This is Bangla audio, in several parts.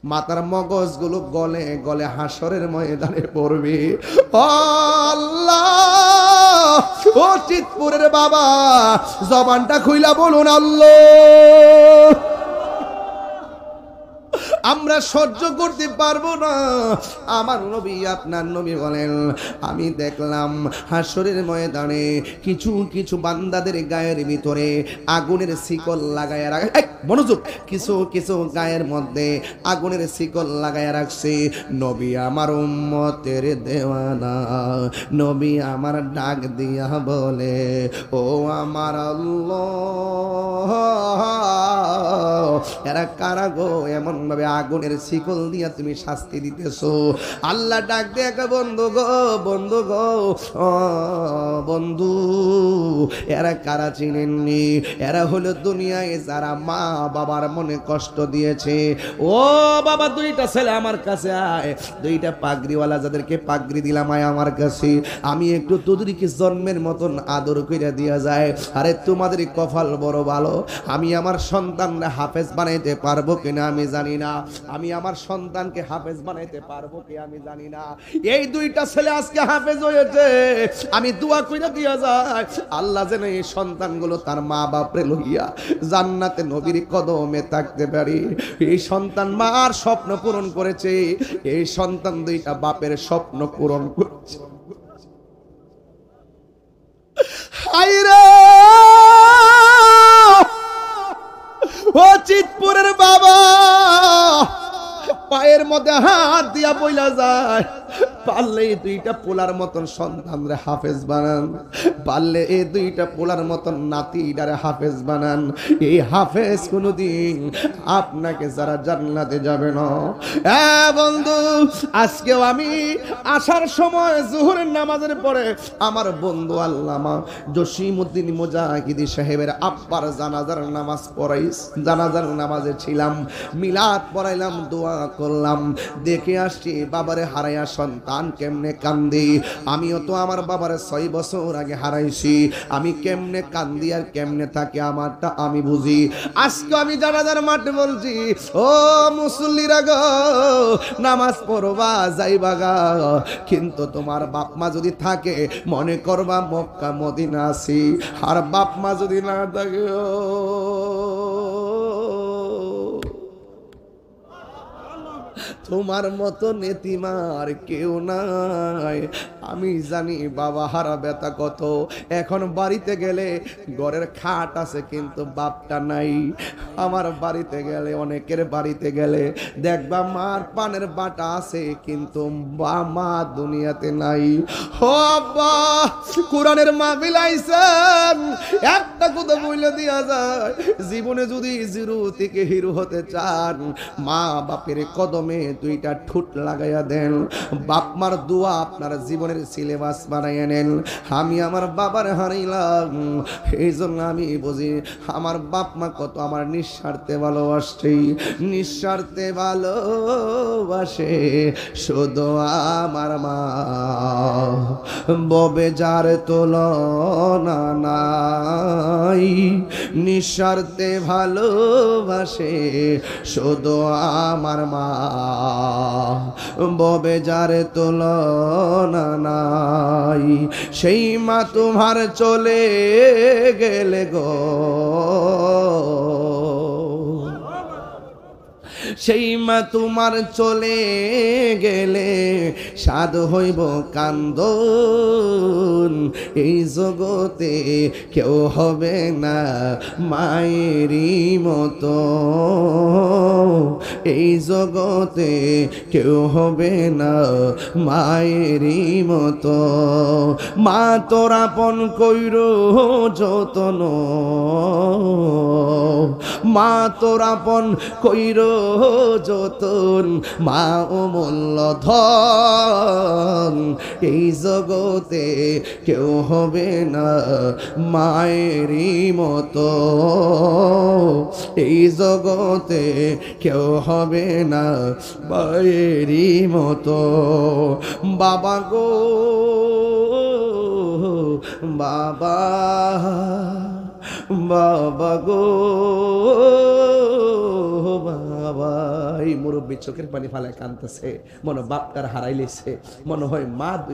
মাথার মগজগুলো গলে গলে হাসরের ময়দানে পড়বে। আল্লাহ, ও চিতপুরের বাবা, জবানটা খুইলা বলুন আল্লাহ। আমরা সহ্য করতে পারবো না। আমার নবী, আপনার নবী বলেন, আমি দেখলাম হাসরের ময়দানে কিছু কিছু বান্দাদের গায়ের ভিতরে আগুনের শিকল লাগায় রাখে। মনোযোগ, কিছু কিছু গায়ের মধ্যে আগুনের শিকল লাগায় রাখছে। নবী আমার উম্মতের দেওয়ানা, নবী আমার ডাক দিয়া বলে, ও আমার আল্লাহ, এরা কারা গো, এমন ভাবে আগুনের শিকল দিয়া তুমি শাস্তি দিতেছো? আল্লাহ ডাক দিয়ে, বন্ধু গো, বন্ধু গো, ও বন্ধু, এরা কারা চিনেননি? এরা হলো দুনিয়ায় যারা মা বাবার মনে কষ্ট দিয়েছে। ও বাবা, দুইটা ছেলে আমার কাছে আয়, দুইটা পাগড়িওয়ালা যাদেরকে পাগড়ি দিলাম আয় আমার কাছে, আমি একটু তোদেরকে জন্মের মতন আদর করে দিয়া যায়। আরে তোমাদের কপাল বড় ভালো, আমি আমার সন্তানরা হাফেজ বানাইতে পারবো কিনা আমি জানি না, আমি আমার সন্তানকে হাফেজ বানাইতে পারবো কি আমি জানি না। এই দুইটা ছেলে আজকে হাফেজ হয়েছে, আমি দোয়া কইরা দিয়া যায় আল্লাহ যেন এই সন্তানগুলো তার মা বাপরে লইয়া জান্নাতে নবীর কদমে থাকতে পারি। এই সন্তান মার স্বপ্ন পূরণ করেছে, এই সন্তান দুইটা বাপের স্বপ্ন পূরণ করেছে। হায়রে ও চিতপুরের বাবা, পায়ের মধ্যে হাত দিয়া বইলা যায়, পারলে এই দুইটা পোলার মতন সন্তানরে হাফেজ বানান, পারলে এই দুইটা পোলার মতন নাতিটারে হাফেজ বানান। এই হাফেজ কোনদিন আপনাকে যারা জান্নাতে যাবে না। বন্ধু, আজকেও আমি আসার সময় জোহরের নামাজের পরে আমার বন্ধু আল্লামা জসিমউদ্দিন মুজাহিদি সাহেবের আব্বার জানাজার নামাজ পড়াইস, জানাজার নামাজে ছিলাম, মিলাদ পড়াইলাম, দোয়া করলাম, দেখে আসছি বাবারে হারাইয়া সন্তান কেমনে কান্দি। আমিও তো আমার বাবারে 6 বছর আগে হারাইছি, আমি কেমনে কান্দি আর কেমনে থাকি আমারটা আমি বুঝি। আজকে আমি জানাজার মাঠে বলছি, ও মুসল্লিরা গো, নামাজ পড়বা যাইবা গা, কিন্তু তোমার বাপ মা যদি থাকে মনে করবা মক্কা মদিনা আছি, আর বাপ মা যদি না থাকে তোমার মতো নেতিমার কেউ নাই। আমি জানি বাবা হারা ব্যথা কত। এখন বাড়িতে গেলে ঘরের খাট আছে কিন্তু বাপটা নাই। আমার বাড়িতে গেলে, অনেকের বাড়িতে গেলে দেখবা মার পানের বাটা আছে কিন্তু মা দুনিয়াতে নাই। ও আব্বা, কোরআনের মাহফিল আইছেন, একটা কথা বলে দিয়া যায়, জীবনে যদি জিরো থেকে হিরো হতে চান, মা বাপের কদমে দুইটা ঠোঁট লাগাইয়া দেন, বাপ মার দোয়া আপনার জীবনের সিলেবাস বানাইয়া নেন। আমি আমার বাবার হারাইলাম, এই জন্য আমি বুঝি আমার বাপ মা কত আমার নিঃস্বার্থে ভালোবাসে, নিঃস্বার্থে ভালোবাসে শুধু আমার মা। ববে যার তুলনা নাই, নিঃস্বার্থে ভালোবাসে শুধু আমার মা। ববে যার তুলনা নাই, সেই মা তোমার চলে গেলে গো, সেই মা তোমার চলে গেলে সাধ হইব কান্দন। এই জগতে কেউ হবে না মায়েরই মতো, এই জগতে কেউ হবে না মায়েরই মতো। মা তোর আপন কইর যতন, মা তোর আপন কইর যতন, মা অমূল্য ধন। এই জগতে কেউ হবে না মায়েরই মতো, এই জগতে কেউ হবে না মায়েরই মতো। বাবা গো বাবা, বাবা গো বাবা, এই মুরব্বী চোখের পানি ফালায় কাঁদতেছে, মনে হয় বাপটার হারাই লেছে, মনে হয়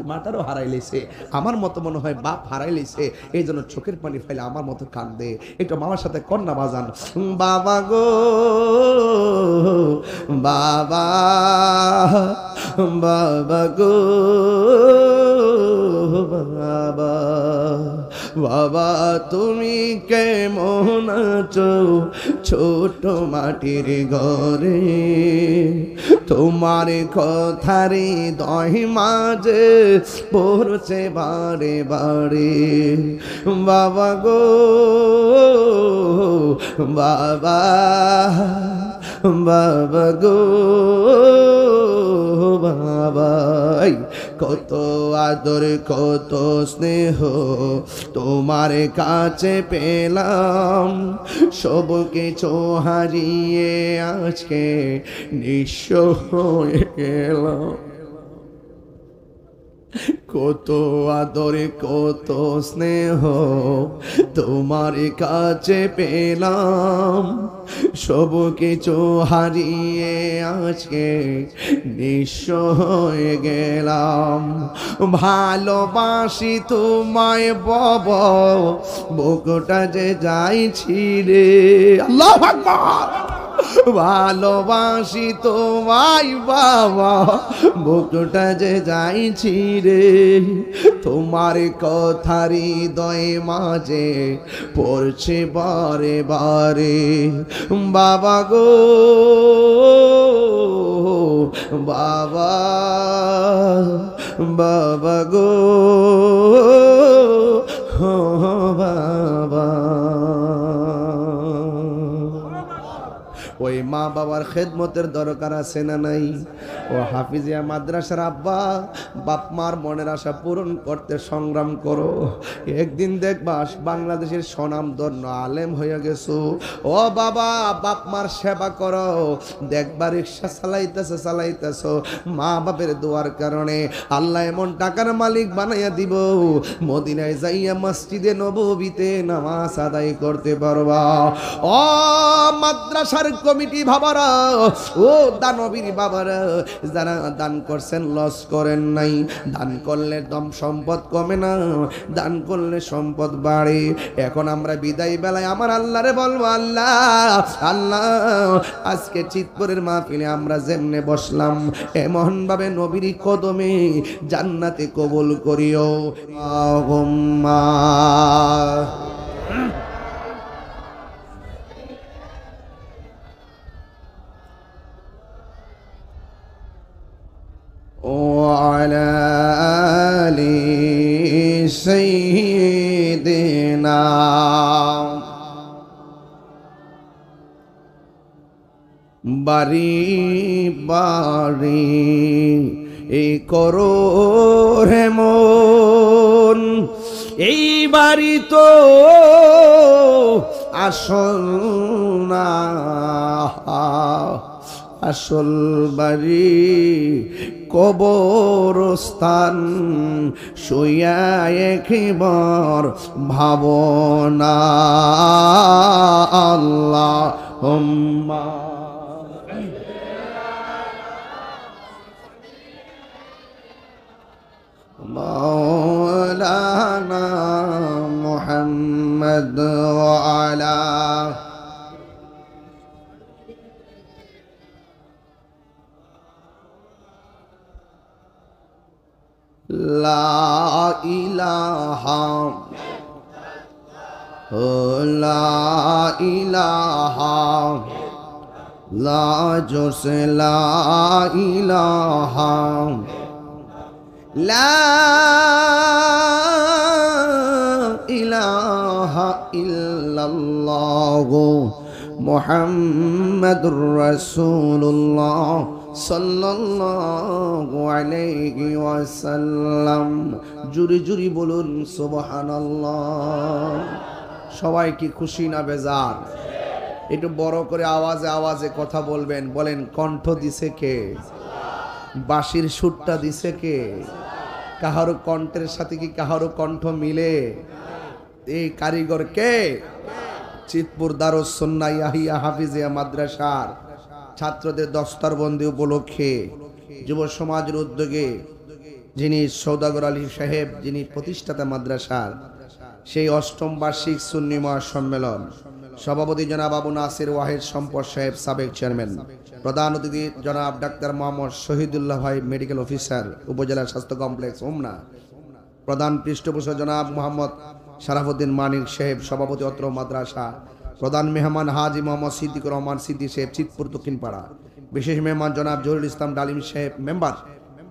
মাটারও হারাই লেছে, আমার মতো মনে হয় বাপ হারাই লেছে, এই জন্য চোখের পানি ফাইলে আমার মতো কান্দে। একটু মামার সাথে কন্যা বাজান, বাবা গো বাবা, বাবা গো বাবা, বাবা তুমি কেমন আছো ছোট মাটির ঘরে, তোমার কথারে দয় মাঝে পড়ছে বারে বারে, বাবা গো বাবা, বাবা গো বাবা, কত আদর কত স্নেহ তোমার কাছে পেলাম, সব কিছু হারিয়ে আজকে নিঃস্ব হয়ে গেলাম। কত আদরে কত স্নেহ তোমার কাছে পেলাম, সব কিছু হারিয়ে আজকে নিঃস্ব হয়ে গেলাম। ভালোবাসি তোমায় বাবা, বুকটা যে যাইছি রে, আল্লাহু আকবার। ভালোবাসি তোমায় বাবা, বুকটা যে যাইছি রে, তোমার কথা হৃদয়ে মাঝে পড়ছে বারে বারে, বাবা গো বাবা, বাবা গো বাবা। ওই মা বাবার খেদমতের দরকার আছে না নাই? ও হাফিজিয়া মাদ্রাসার আব্বা, বাপ মার মনের আশা পূরণ করতে সংগ্রাম করো। একদিন দেখবা বাংলাদেশের স্বনামধন্য আলেম হয়ে গেছো। ও বাবা, বাপ মার সেবা করো, দেখবা রিক্সা চালাইতেছো, মা বাপের দোয়ার কারণে আল্লাহ এমন টাকার মালিক বানাইয়া দিব, মদিনায় যাইয়া মসজিদে নববীতে নামাজ আদায় করতে পারবা। ও মাদ্রাসার কমিটি বাবারা, ও দানবীর বাবারা, যারা দান করছেন লস করেন নাই। দান করলে দম সম্পদ কমে না, দান করলে সম্পদ বাড়ে। এখন আমরা বিদায় বেলায় আমার আল্লাহরে বলবো, আল্লাহ আল্লাহ, আজকে চিতপুরের মাহফিলে আমরা যেমনে বসলাম এমন ভাবে নবীর কদমে জান্নাতে কবুল করিও। আল্লাহুম্মা وعلى آل سيدنا বাড়ি বাড়ি এই করো রে মন, এই বাড়ি তো আসল না, আসল বাড়ি কবরস্থান। শুইয়া একবার ভাবনা আল্লাহুম্মা মাওলানা মুহাম্মদ ওয়া আলা লা ইলাহা লা ইলাহা লা জোসে লা ইলাহা লা ইলাহা ইল্লাল্লাহু মুহাম্মাদুর রাসূলুল্লাহ সাল্লাল্লাহু আলাইহি ওয়াসাল্লাম। জুরি জুরি বলুন সুবহানাল্লাহ। সবাই কি খুশি না বেজার? একটু বড় করে আওয়াজে আওয়াজে কথা বলবেন। বলেন, কণ্ঠ দিছে কে? বাঁশির সুরটা দিছে কে? কাহারো কণ্ঠের সাথে কি কাহারো কণ্ঠ মিলে? এই কারিগর কে? চিতপুর দারুস সুন্নাহ ইয়াহিয়া হাফিজিয়া মাদ্রাসার ছাত্রদের দস্তরবন্দি উপলক্ষে যুব সমাজের উদ্যোগে যিনি সওদাগর আলী সাহেব, যিনি প্রতিষ্ঠাতা মাদ্রাসার, সেই ৮ম বার্ষিক সুন্নি মহাসম্মেলন, সভাপতি জনাব আবু নাসির ওয়াহিদ সম্পদ সাহেব, সাবেক চেয়ারম্যান, প্রধান অতিথি জনাব ডাক্তার মোহাম্মদ শহীদুল্লাহ ভাই, মেডিকেল অফিসার, উপজেলা স্বাস্থ্য কমপ্লেক্স হোমনা, প্রধান পৃষ্ঠপোষক জনাব মোহাম্মদ শারাফুদ্দিন মানিক সাহেব, সভাপতি অত্র মাদ্রাসা, প্রধান মেহমান হাজি মোহাম্মদ সিদ্দিকুর রহমান সিদ্দি সাহেব, চিতপুর দক্ষিণ পাড়া, বিশেষ মেহমান জনাব জহুরুল ইসলাম ডালিম সাহেব,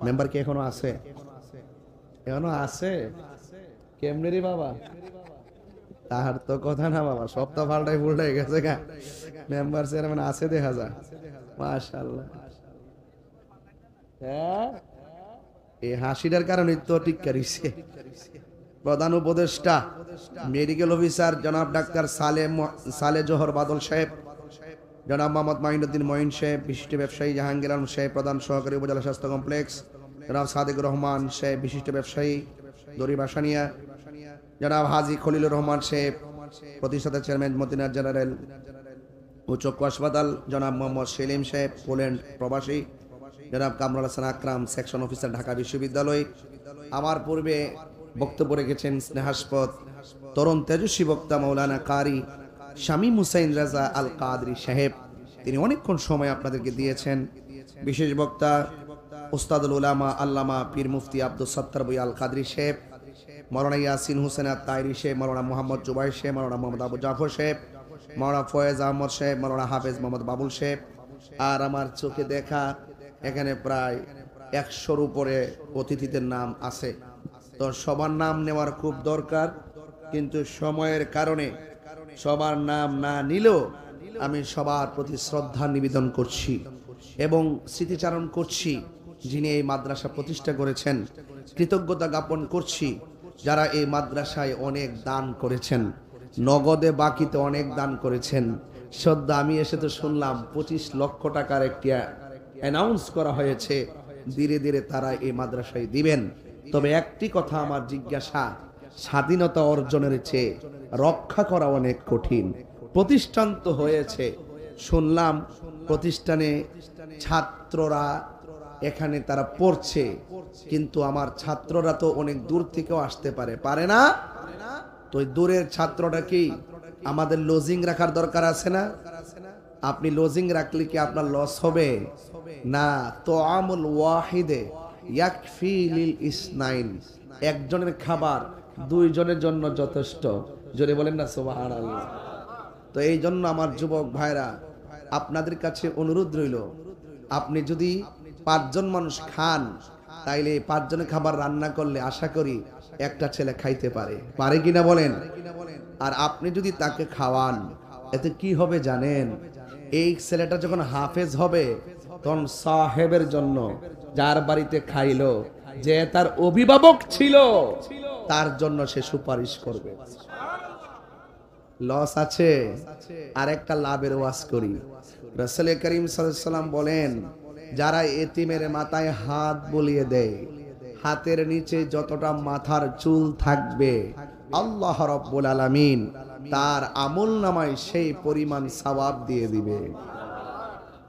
মেম্বার কি এখনো আছে? এখনো আছে? কেমনে রে বাবা? তাহার তো কথা না বাবা, সব তো পাল্টাই গেছে গা। মেম্বার চেয়ারম্যান আছে দেখা যায়, মাশাআল্লাহ। হ্যাঁ, এই হাসিটার কারণে তো টিক্কা দিছে। প্রধান উপদেষ্টা মেডিকেল অফিসার জনাব ডাক্তার সালে জোহর বাদল সাহেব, জনাব মোহাম্মদ মাইনুদ্দিন মঈন সাহেব, বিশিষ্ট ব্যবসায়ী জাহাঙ্গীর আলম সাহেব, প্রধান সহকারী উপজেলা স্বাস্থ্য কমপ্লেক্স, জনাব সাদেক রহমান সাহেব, বিশিষ্ট ব্যবসায়ী দড়ি বাসানিয়া, জনাব হাজি খলিলুর রহমান সাহেব, প্রতিষ্ঠাতা চেয়ারম্যান মদিনা জেনারেল ও চক্ষু হাসপাতাল, জনাব মোহাম্মদ সেলিম সাহেব, পোল্যান্ড প্রবাসী, জনাব কামরুল হাসান আকরাম, সেকশন অফিসার, ঢাকা বিশ্ববিদ্যালয়। আমার পূর্বে বক্তব্য রেখেছেন স্নেহাস্পদ তরুণ তেজস্বী বক্তা মৌলানা কারি শামীম হুসাইন রাজা আল কাদরি সাহেব, তিনি অনেকক্ষণ সময় আপনাদেরকে দিয়েছেন। বিশেষ বক্তা উস্তাদুল উলামা আল্লামা পীর মুফতি আব্দুল সত্তার বই আল কাদরি সাহেব, মৌলানা ইয়াসিন হুসেন তাইরি সাহেব, মৌলানা মোহাম্মদ জুবাইর সাহেব, মৌলানা মোহাম্মদ আবু জাফর সাহেব, মৌলানা ফয়েজ আহমদ সাহেব, মৌলানা হাফেজ মোহাম্মদ বাবুল সাহেব। আর আমার চোখে দেখা এখানে প্রায় 100-র উপরে অতিথিদের নাম আছে। তো সবার নাম নেওয়ার খুব দরকার, কিন্তু সময়ের কারণে সবার নাম না নিলেও আমি সবার প্রতি শ্রদ্ধা নিবেদন করছি এবং স্মৃতিচারণ করছি যিনি এই মাদ্রাসা প্রতিষ্ঠা করেছেন। কৃতজ্ঞতা জ্ঞাপন করছি যারা এই মাদ্রাসায় অনেক দান করেছেন, নগদে বাকিতে অনেক দান করেছেন। শ্রদ্ধা, আমি এসে তো শুনলাম 25 লক্ষ টাকার একটি অ্যানাউন্স করা হয়েছে, ধীরে ধীরে তারা এই মাদ্রাসায় দিবেন। তবে একটি কথা আমার জিজ্ঞাসা, স্বাধীনতা অর্জনের চেয়ে রক্ষা করা অনেক কঠিন। প্রতিষ্ঠান তো হয়েছে, শুনলাম প্রতিষ্ঠানে ছাত্ররা এখানে তারা পড়ছে, কিন্তু আমার ছাত্ররা তো অনেক দূর থেকেও আসতে পারে না? তো ওই দূরের ছাত্রটা কি আমাদের লজিং রাখার দরকার আছে না? আপনি লজিং রাখলে কি আপনার লস হবে? না। তো আমুল ওয়াহিদে ইয়াকফি লিল ইসনাইন, একজনের খাবার 2 জনের জন্য যথেষ্ট। জোরে বলেন না সুবহানাল্লাহ। তো এই জন্য আমার যুবক ভাইরা, আপনাদের কাছে অনুরোধ রইল, আপনি যদি 5 জন মানুষ খান, তাইলে 5 জনের খাবার রান্না করলে আশা করি একটা ছেলে খাইতে পারে কিনা বলেন? আর আপনি যদি তাকে খাওয়ান, এতে কি হবে জানেন? এই ছেলেটা যখন হাফেজ হবে, তখন সাহেবের জন্য, যার বাড়িতে খাইলো, যে তার অভিভাবক ছিল, তার জন্য সে সুপারিশ করবে। লস আছে? আর একটা লাভের ওয়াজ করি। রাসূল করিম সাল্লাল্লাহু আলাইহি ওয়াসাল্লাম বলেন, যারা এতিমের মাথায় হাত বুলিয়ে দেয়, হাতের নিচে যতটা মাথার চুল থাকবে, আল্লাহ রাব্বুল আলামিন তার আমল নামায় সেই পরিমাণ সওয়াব দিয়ে দিবে।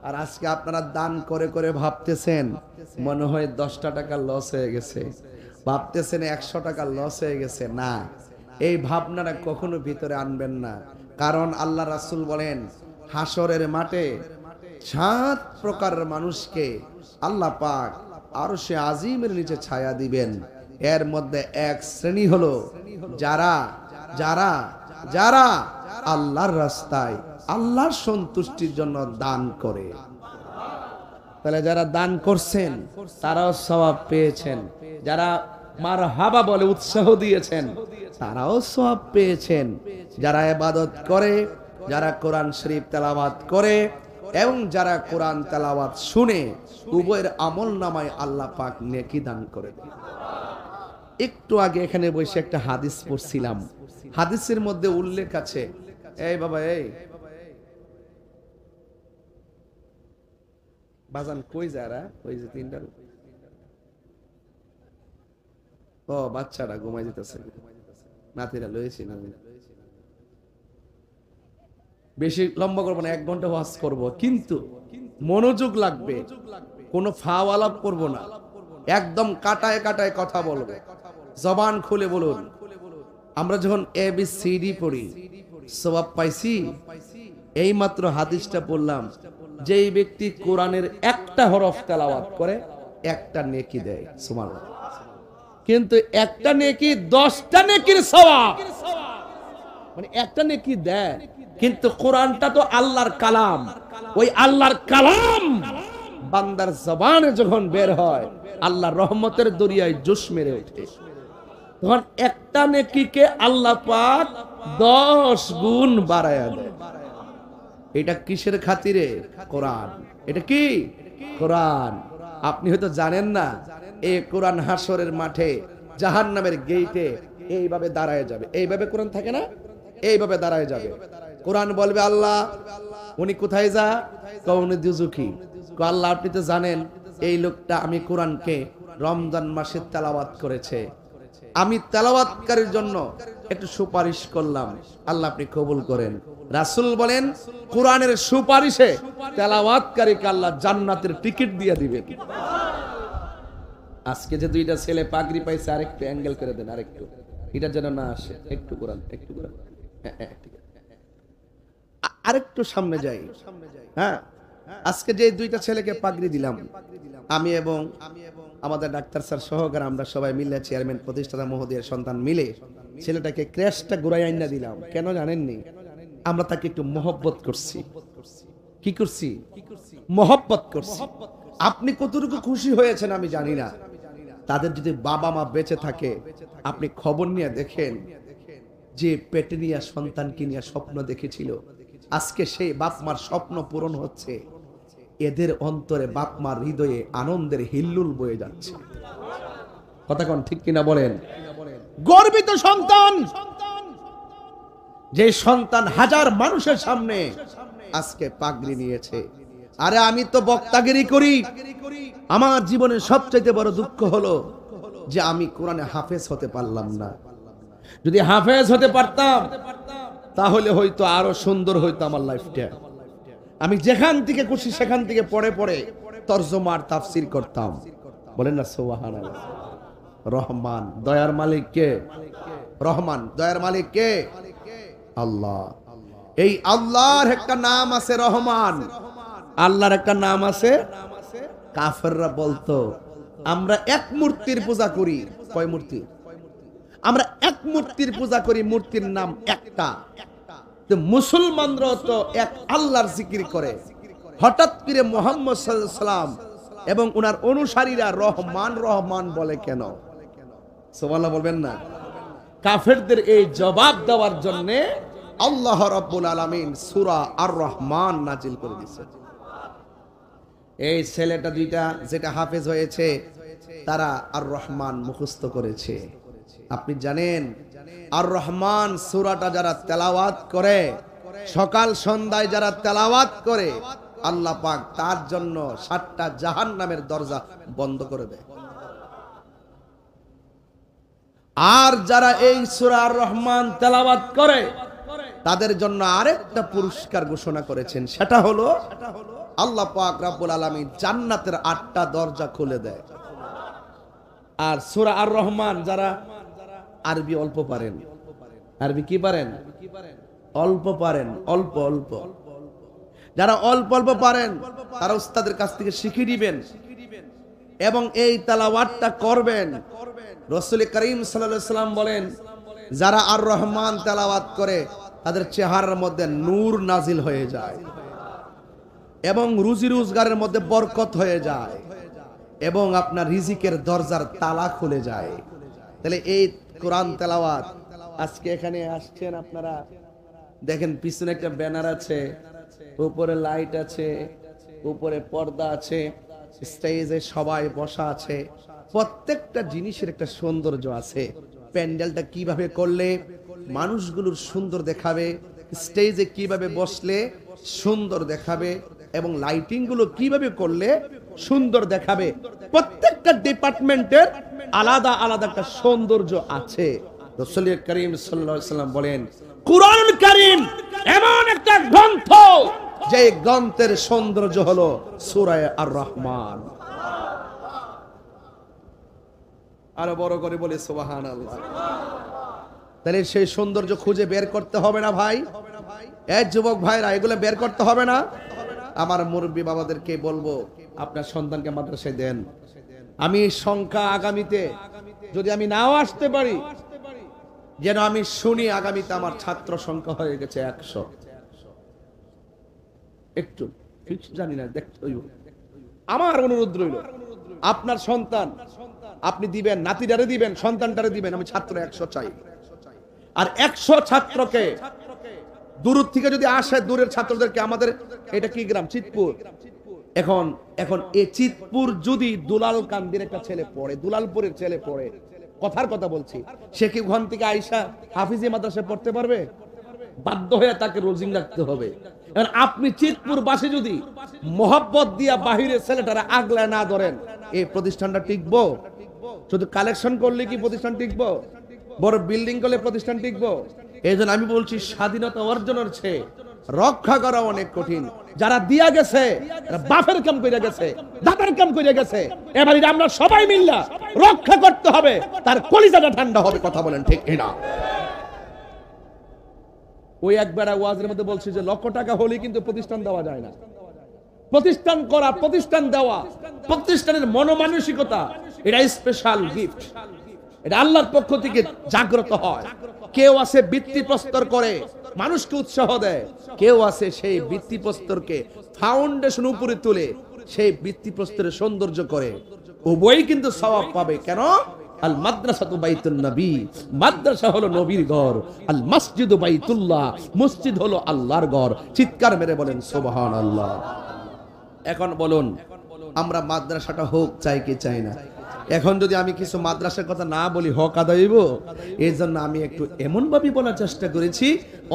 আর আজকে আপনারা দান করে করে ভাবতেছেন মনে হয় 10টা টাকা লস হয়ে গেছে, ভাবতেছেন 100 টাকা লস হয়ে গেছে। না, এই ভাবনাটা কখনো ভিতরে আনবেন না। কারণ আল্লাহ রাসূল বলেন, হাসরের মাঠে 7 প্রকারের মানুষকে আল্লাহ পাক আরশে আজিমের নিচে ছায়া দিবেন। এর মধ্যে এক শ্রেণী হলো যারা যারা যারা আল্লাহর রাস্তায় আল্লাহর সন্তুষ্টির জন্য দান করে। তাহলে যারা দান করছেন তারাও সওয়াব পেয়েছেন, যারা মারহাবা বলে উৎসাহ দিয়েছেন তারাও সওয়াব পেয়েছেন, যারা ইবাদত করে, যারা কোরআন শরীফ তেলাওয়াত করে এবং যারা কোরআন তেলাওয়াত শুনে, উভয়ের আমল নামায় আল্লাহ পাক নেকি দান করে দেন। একটু আগে এখানে বসে একটা হাদিস পড়ছিলাম, হাদিসের মধ্যে উল্লেখ আছে, এই বাবা এই বাজান কই যারা, ওই যে 3টার, ও বাচ্চাটা ঘুমাই যেতেছে, নাতিরা লয়েছি না। বেশি লম্বা করবো না, 1 ঘন্টা ওয়াজ করবো, কিন্তু মনোযোগ লাগবে, কোনো ফাওয়ালাপ করব না, একদম কাটায় কাটায় কথা বলবো, জবান খুলে বলুন। আমরা যখন ABCD পড়ি সওয়াব পাইছি, এই মাত্র হাদিসটা পড়লাম, যেই ব্যক্তি কোরআনের একটা হরফ তেলাওয়াত করে একটা নেকি দেয়, সুবহানাল্লাহ। কিন্তু একটা নেকি 10টা নেকির সওয়াব, মানে একটা নেকি দেয়। কিন্তু কোরআনটা তো আল্লাহর কালাম, ওই আল্লাহর কালাম বান্দার জবানে যখন বের হয় আল্লাহর রহমতের দরিয়ায় জোশ মেরে ওঠে, তখন একটা নেকিকে আল্লাহ পাক 10 গুণ বাড়ায়া দেয়। এটা কিসের খাতিরে? কোরআন। এটা কি? কোরআন। আপনি হয়তো জানেন না, এই কোরআন হাসরের মাঠে জাহান্নামের গেটে এইভাবে দাঁড়ায় যাবে। এইভাবে কোরআন থাকে না, এইভাবে দাঁড়ায় যাবে। কোরআন বলবে আল্লাহ, উনি কোথায় যা? কওনে দুজুকি। আল্লাহ আপনি তো জানেন এই লোকটা আমি কোরআনকে রমজান মাসে তেলাওয়াত করেছে, আমি তেলাওয়াতকারীর জন্য একটু সুপারিশ করলাম, আল্লাহ আপনি কবুল করেন। রাসূল বলেন কোরআনের সুপারিশে তেলাওয়াতকারীকে আল্লাহ জান্নাতের টিকিট দিয়ে দিবেন। আজকে যে দুইটা ছেলে পাগড়ি পাইছে, আরেকটু অ্যাঙ্গেল করে দেন, আরেকটু, এটা যেন না আসে, একটু কোরআন, একটু কোরআন, আরেকটু সামনে যাই। হ্যাঁ, আজকে যে দুইটা ছেলেকে পাগড়ি দিলাম, আমি এবং আমাদের ডাক্তার স্যার সহকারে আমরা সবাই মিলে, চেয়ারম্যান প্রতিষ্ঠাতা মহোদয়ের সন্তান মিলে ছেলেটাকে ক্র্যাশটা ঘুরাই আইনা দিলাম। কেন জানেননি? আমরা তাকে একটু মহব্বত করছি। কি করছি? মহব্বত করছি। আপনি কতটুকু খুশি হয়েছেন আমি জানি না। তাদের যদি বাবা মা বেঁচে থাকে, আপনি খবর নিয়ে দেখেন, যে পেটে নিয়ে সন্তানকে নিয়ে স্বপ্ন দেখেছিল, আজকে সেই বাপ মার স্বপ্ন পূরণ হচ্ছে। এদের অন্তরে বাপ মার হৃদয়ে আনন্দের হিল্লুল বয়ে যাচ্ছে। কথা কোন ঠিক কিনা বলেন? গর্বিত সন্তান, যে সন্তান হাজার মানুষের সামনে আজকে পাগড়ি নিয়েছে। আরে আমি তো বক্তাগিরি করি, আমার জীবনের সবচেয়ে বড় দুঃখ হলো যে আমি কোরআনে হাফেজ হতে পারলাম না। যদি হাফেজ হতে পারতাম তাহলে হয়তো আরো সুন্দর হইতো আমার লাইফটা। আমি যেখান থেকে খুশি সেখান থেকে পড়ে পড়ে তরজমার তাফসীর করতাম। বলেন না সুবহানাল্লাহ। রহমান দয়ার মালিক কে? রহমান দয়ার মালিক কে? আল্লাহ। এই আল্লাহর একটা নাম আছে রহমান, আল্লাহর একটা নাম আছে। কাফেররা বলতো আমরা এক মূর্তির পূজা করি। কয় মূর্তি? আমরা এক মূর্তির পূজা করি, মূর্তির নাম একটা। মুসলমানরা তো এক আল্লাহর জিকির করে। হঠাৎ করে মুহাম্মদ সাল্লাল্লাহু আলাইহি ওয়াসাল্লাম এবং ওনার অনুসারীরা রহমান রহমান বলে কেন? সুবহানাল্লাহ বলবেন না? কাফেরদের এই জবাব দেওয়ার জন্য আল্লাহ রাব্বুল আলামিন সূরা আর রহমান নাজিল করে দিয়েছেন। এই ছেলেটা দুইটা যেটা হাফেজ হয়েছে, তারা আর রহমান মুখস্থ করেছে। আপনি জানেন আর রহমান সূরাটা যারা তেলাওয়াত করে, সকাল সন্ধ্যায় যারা তেলাওয়াত করে, আল্লাহ পাক তার জন্য 7টা জাহান্নামের দরজা বন্ধ করে দেয়। আর যারা এই সূরা আর রহমান তেলাওয়াত করে তাদের জন্য আরেকটা পুরস্কার ঘোষণা করেছেন, সেটা হলো আল্লাহ পাক রব্বুল আলামিন জান্নাতের 8টা দরজা খুলে দেয়। আর সূরা আর রহমান যারা আরবি অল্প পারেন, আরবি কি পারেন? অল্প পারেন, অল্প অল্প। যারা অল্প অল্প পারেন তারা উস্তাদের কাছ থেকে শিখে নেবেন এবং এই তেলাওয়াতটা করবেন। রাসূল করিম সাল্লাল্লাহু আলাইহি ওয়াসাল্লাম বলেন, যারা আর রহমান তেলাওয়াত করে তাদের চেহারার মধ্যে নূর নাজিল হয়ে যায় এবং রুজি রোজগারের মধ্যে বরকত হয়ে যায় এবং আপনার রিজিকের দরজার তালা খুলে যায়। তাহলে এই কোরআন তেলাওয়াত, আজকে এখানে আসছেন আপনারা, দেখেন পিছনে একটা ব্যানার আছে, উপরে লাইট আছে, উপরে পর্দা আছে, স্টেজে সবাই বসা আছে, প্রত্যেকটা জিনিসের একটা সৌন্দর্য আছে। প্যান্ডেলটা কিভাবে করলে মানুষগুলোর সুন্দর দেখাবে, স্টেজে কিভাবে বসলে সুন্দর দেখাবে এবং লাইটিং গুলো কিভাবে করলে সুন্দর দেখাবে, প্রত্যেকটা ডিপার্টমেন্টের আলাদা আলাদা একটা সৌন্দর্য আছে। রাসূল করিম সাল্লাল্লাহু আলাইহি ওয়াসাল্লাম বলেন, কুরআন কারীম এমন একটা গ্রন্থ যে গ্রন্থের সৌন্দর্য হলো সূরা আর রহমান। আরো বড় করে বলি সুবহানাল্লাহ। তাহলে সেই সৌন্দর্য খুঁজে বের করতে হবে না ভাই? এই যুবক ভাইরা, এগুলো বের করতে হবে না? আমার মুরব্বী বাবাদেরকে বলবো, আপনার সন্তানকে মাদ্রাসায় দেন। আমি সংখ্যা আগামীতে যদি আমি নাও আসতে পারি, যেন আমি শুনি আগামীতে আমার ছাত্র সংখ্যা হয়ে গেছে 100। একটু ঠিক জানি না, দেখতে হইব। আমার অনুরোধ রইল, আপনার সন্তান আপনি দিবেন, নাতিটারে দিবেন, সন্তানটারে দিবেন, আমি ছাত্র 100 চাই। আর 100 ছাত্রকে দূর থেকে যদি আসে, দূরের ছাত্রদেরকে, আমাদের এটা কি গ্রাম? চিতপুর। এখন এই চিতপুর যদি দুলালকান্দির একটা ছেলে পড়ে, দুলালপুরের ছেলে পড়ে, কথার কথা বলছি, সে কি ওখান থেকে আইসা হাফিজি মাদ্রাসায় পড়তে পারবে? বাধ্য হয়ে তাকে রোজিং রাখতে হবে। আপনি চিতপুর বাসী যদি মোহাব্বত দিয়া বাহিরের ছেলেটারা আগলায় না ধরেন, এই প্রতিষ্ঠানটা টিকবো? শুধু কালেকশন করলে কি প্রতিষ্ঠান টিকবো? বড় বিল্ডিং করলে প্রতিষ্ঠান টিকবো? এই জন্য আমি বলছি, স্বাধীনতা অর্জনের চেয়ে রক্ষা করা অনেক কঠিন। যারা দিয়া গেছে, বাপের কাম করে গেছে, দাদার কাম করে গেছে, এবারে আমরা সবাই মিল্লা রক্ষা করতে হবে, তার কলিজাটা ঠান্ডা হবে। কথা বলেন ঠিক কিনা? ওই একবার ওয়াজের মধ্যে বলছি যে লক্ষ টাকা হলে কিন্তু প্রতিষ্ঠান দেওয়া যায় না। প্রতিষ্ঠান করা, প্রতিষ্ঠান দেওয়া, প্রতিষ্ঠানের মনোমানসিকতা, এটা স্পেশাল গিফট। এটা আল্লাহর পক্ষ থেকে জাগ্রত হয়। কেউ আছে বৃত্তি প্রস্তর করে মানুষকে উৎসাহ দেয়, কেউ আছে সেই বৃত্তি প্রস্তরকে ফাউন্ডেশন উপরে তুলে সেই বৃত্তি প্রস্তরের সৌন্দর্য করে। উভয়ই কিন্তু সওয়াব পাবে। কেন? আল মাদ্রাসাতু বাইতুন নবী, মাদ্রাসা হলো নবীর ঘর। আল মসজিদু বাইতুল্লাহ, মসজিদ হলো আল্লাহর ঘর। চিৎকার মেরে বলেন সুবহানাল্লাহ। এখন বলুন, আমরা মাদ্রাসাটা হোক চাই কি চাই না? এখন যদি আমি কিছু মাদ্রাসার কথা না বলি, হক আদায় হইব? এই জন্য আমি একটু এমন ভাবে বলার চেষ্টা করেছি,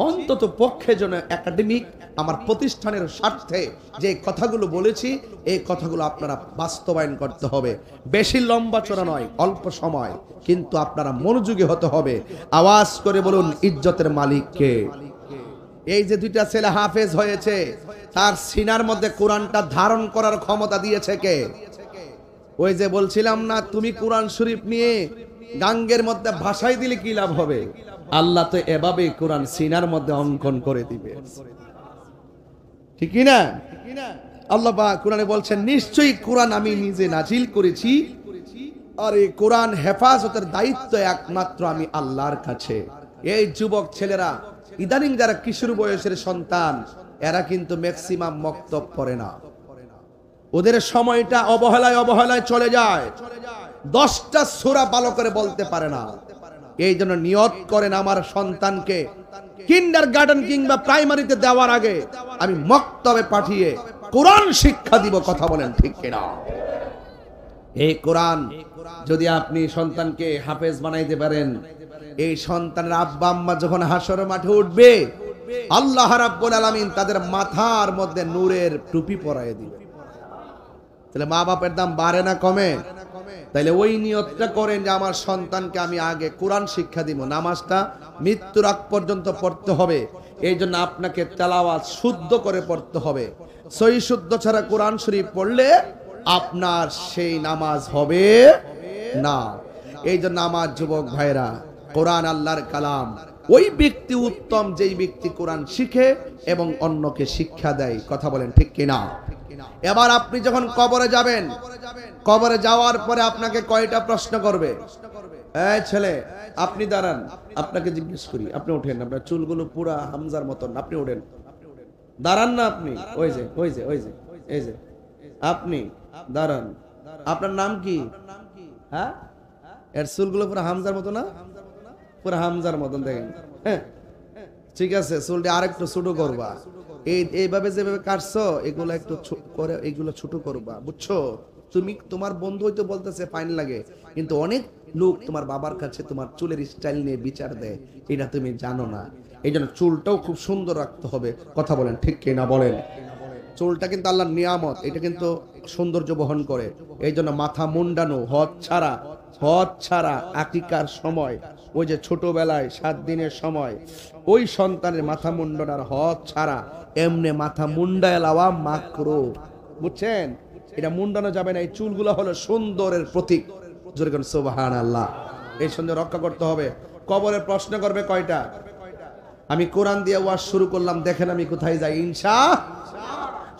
অন্তত পক্ষে যেন একাডেমিক আমার প্রতিষ্ঠানের স্বার্থে যে কথাগুলো বলেছি, এই কথাগুলো আপনারা বাস্তবায়ন করতে হবে। বেশি লম্বা চড়া নয়, অল্প সময়, কিন্তু আপনারা মনোযোগী হতে হবে। আওয়াজ করে বলুন, ইজ্জতের মালিক কে? এই যে দুইটা ছেলে হাফেজ হয়েছে, তার সিনার মধ্যে কোরআনটা ধারণ করার ক্ষমতা দিয়েছে কে? ওই যে বলছিলাম না, তুমি কোরআন শরীফ নিয়ে গাঙ্গের মধ্যে ভাষায় দিলে কি লাভ হবে? আল্লাহ তো এভাবে কোরআন সিনার মধ্যে অঙ্কন করে দিবে, ঠিক না? আল্লাহ পাক কোরআনে বলছেন, নিশ্চয়ই কোরআন আমি নিজে নাজিল করেছি, আর এই কোরআন হেফাজতের দায়িত্ব একমাত্র আমি আল্লাহর কাছে। এই যুবক ছেলেরা ইদানিং যারা কিশোর বয়সের সন্তান, এরা কিন্তু ম্যাক্সিমাম মক্তব পড়ে না। ওদের সময়টা অবহেলায় চলে যায়। 10টা সূরা ভালো করে বলতে পারে না। এই জন্য নিয়ত করেন, আমার সন্তানকে কিন্ডারগার্টেন কিংবা প্রাইমারিতে দেওয়ার আগে আমি মক্তবে পাঠিয়ে কোরআন শিক্ষা দিব। কথা বলেন ঠিক কিনা? এই কোরআন যদি আপনি সন্তানকে হাফেজ বানাইতে পারেন, এই সন্তানের আব্বা আম্মা যখন হাসর মাঠে উঠবে, আল্লাহ রাব্বুল আলামিন তাদের মাথার মধ্যে নূরের টুপি পরায় দিবে। তাহলে মা বাপের দাম বাড়ে না কমে? তাইলে ওই নিয়তটা করেন যে আমার সন্তানকে আমি আগে কোরআন শিক্ষা দিব। নামাজটা মৃত্যুর আগ পর্যন্ত পড়তে হবে। এই জন্য আপনাকে তেলাওয়াত শুদ্ধ করে পড়তে হবে। সহি শুদ্ধ ছাড়া কোরআন শরীফ পড়লে আপনার সেই নামাজ হবে না। এই জন্য আমার যুবক ভাইরা, কোরআন আল্লাহর কালাম। ওই ব্যক্তি উত্তম যেই ব্যক্তি কোরআন শিখে এবং অন্যকে শিক্ষা দেয়। কথা বলেন ঠিক কিনা? এবার আপনি যখন কবরে যাবেন, কবরে যাওয়ার পরে আপনাকে কয়টা প্রশ্ন করবে? এই ছেলে, আপনি দাঁড়ান, আপনাকে জিজ্ঞেস করি, আপনি ওঠেন, আপনার চুলগুলো পুরা হামজার মতন, আপনি ওঠেন, দাঁড়ান না আপনি, ওই যে এই যে আপনি দাঁড়ান, আপনার নাম কি? হ্যাঁ, এর চুলগুলো পুরা হামজার মতো না? পুরা হামজার মতন, দেখেন। হ্যাঁ ঠিক আছে, চুলটা আরেকটু ছোট করবা। এইভাবে যেভাবে কাটছো, এগুলো একটু করে এগুলো ছোট করবা, বুঝছো? তুমি তোমার বন্ধু হয়তো বলতেছে ফাইন লাগে, কিন্তু অনেক লোক তোমার বাবার কাছে তোমার চুলের স্টাইল নিয়ে বিচার দেয়, এটা তুমি জানো না। এই জন্য চুলটাও খুব সুন্দর রাখতে হবে। কথা বলেন ঠিক কিনা বলেন? চুলটা কিন্তু আল্লাহর নিয়ামত, এটা কিন্তু সৌন্দর্য বহন করে। এই জন্য মাথা মুন্ডানো, হদ ছাড়া আকিকার সময়, ওই যে ছোটবেলায় 7 দিনের সময় ওই সন্তানের মাথা মুন্ডানোর হদ ছাড়া এমনে মাথা মুন্ডায় লাওয়া মাকরু, বুঝছেন? এটা মুন্ডানো যাবে না, এই চুলগুলো হলো সুন্দরের প্রতীক। জোরে কোন সুবহানাল্লাহ। এই সুন্দর রক্ষা করতে হবে। কবরে প্রশ্ন করবে কয়টা? আমি কোরআন দিয়ে ওয়াজ শুরু করলাম, দেখেন আমি কোথায় যাই।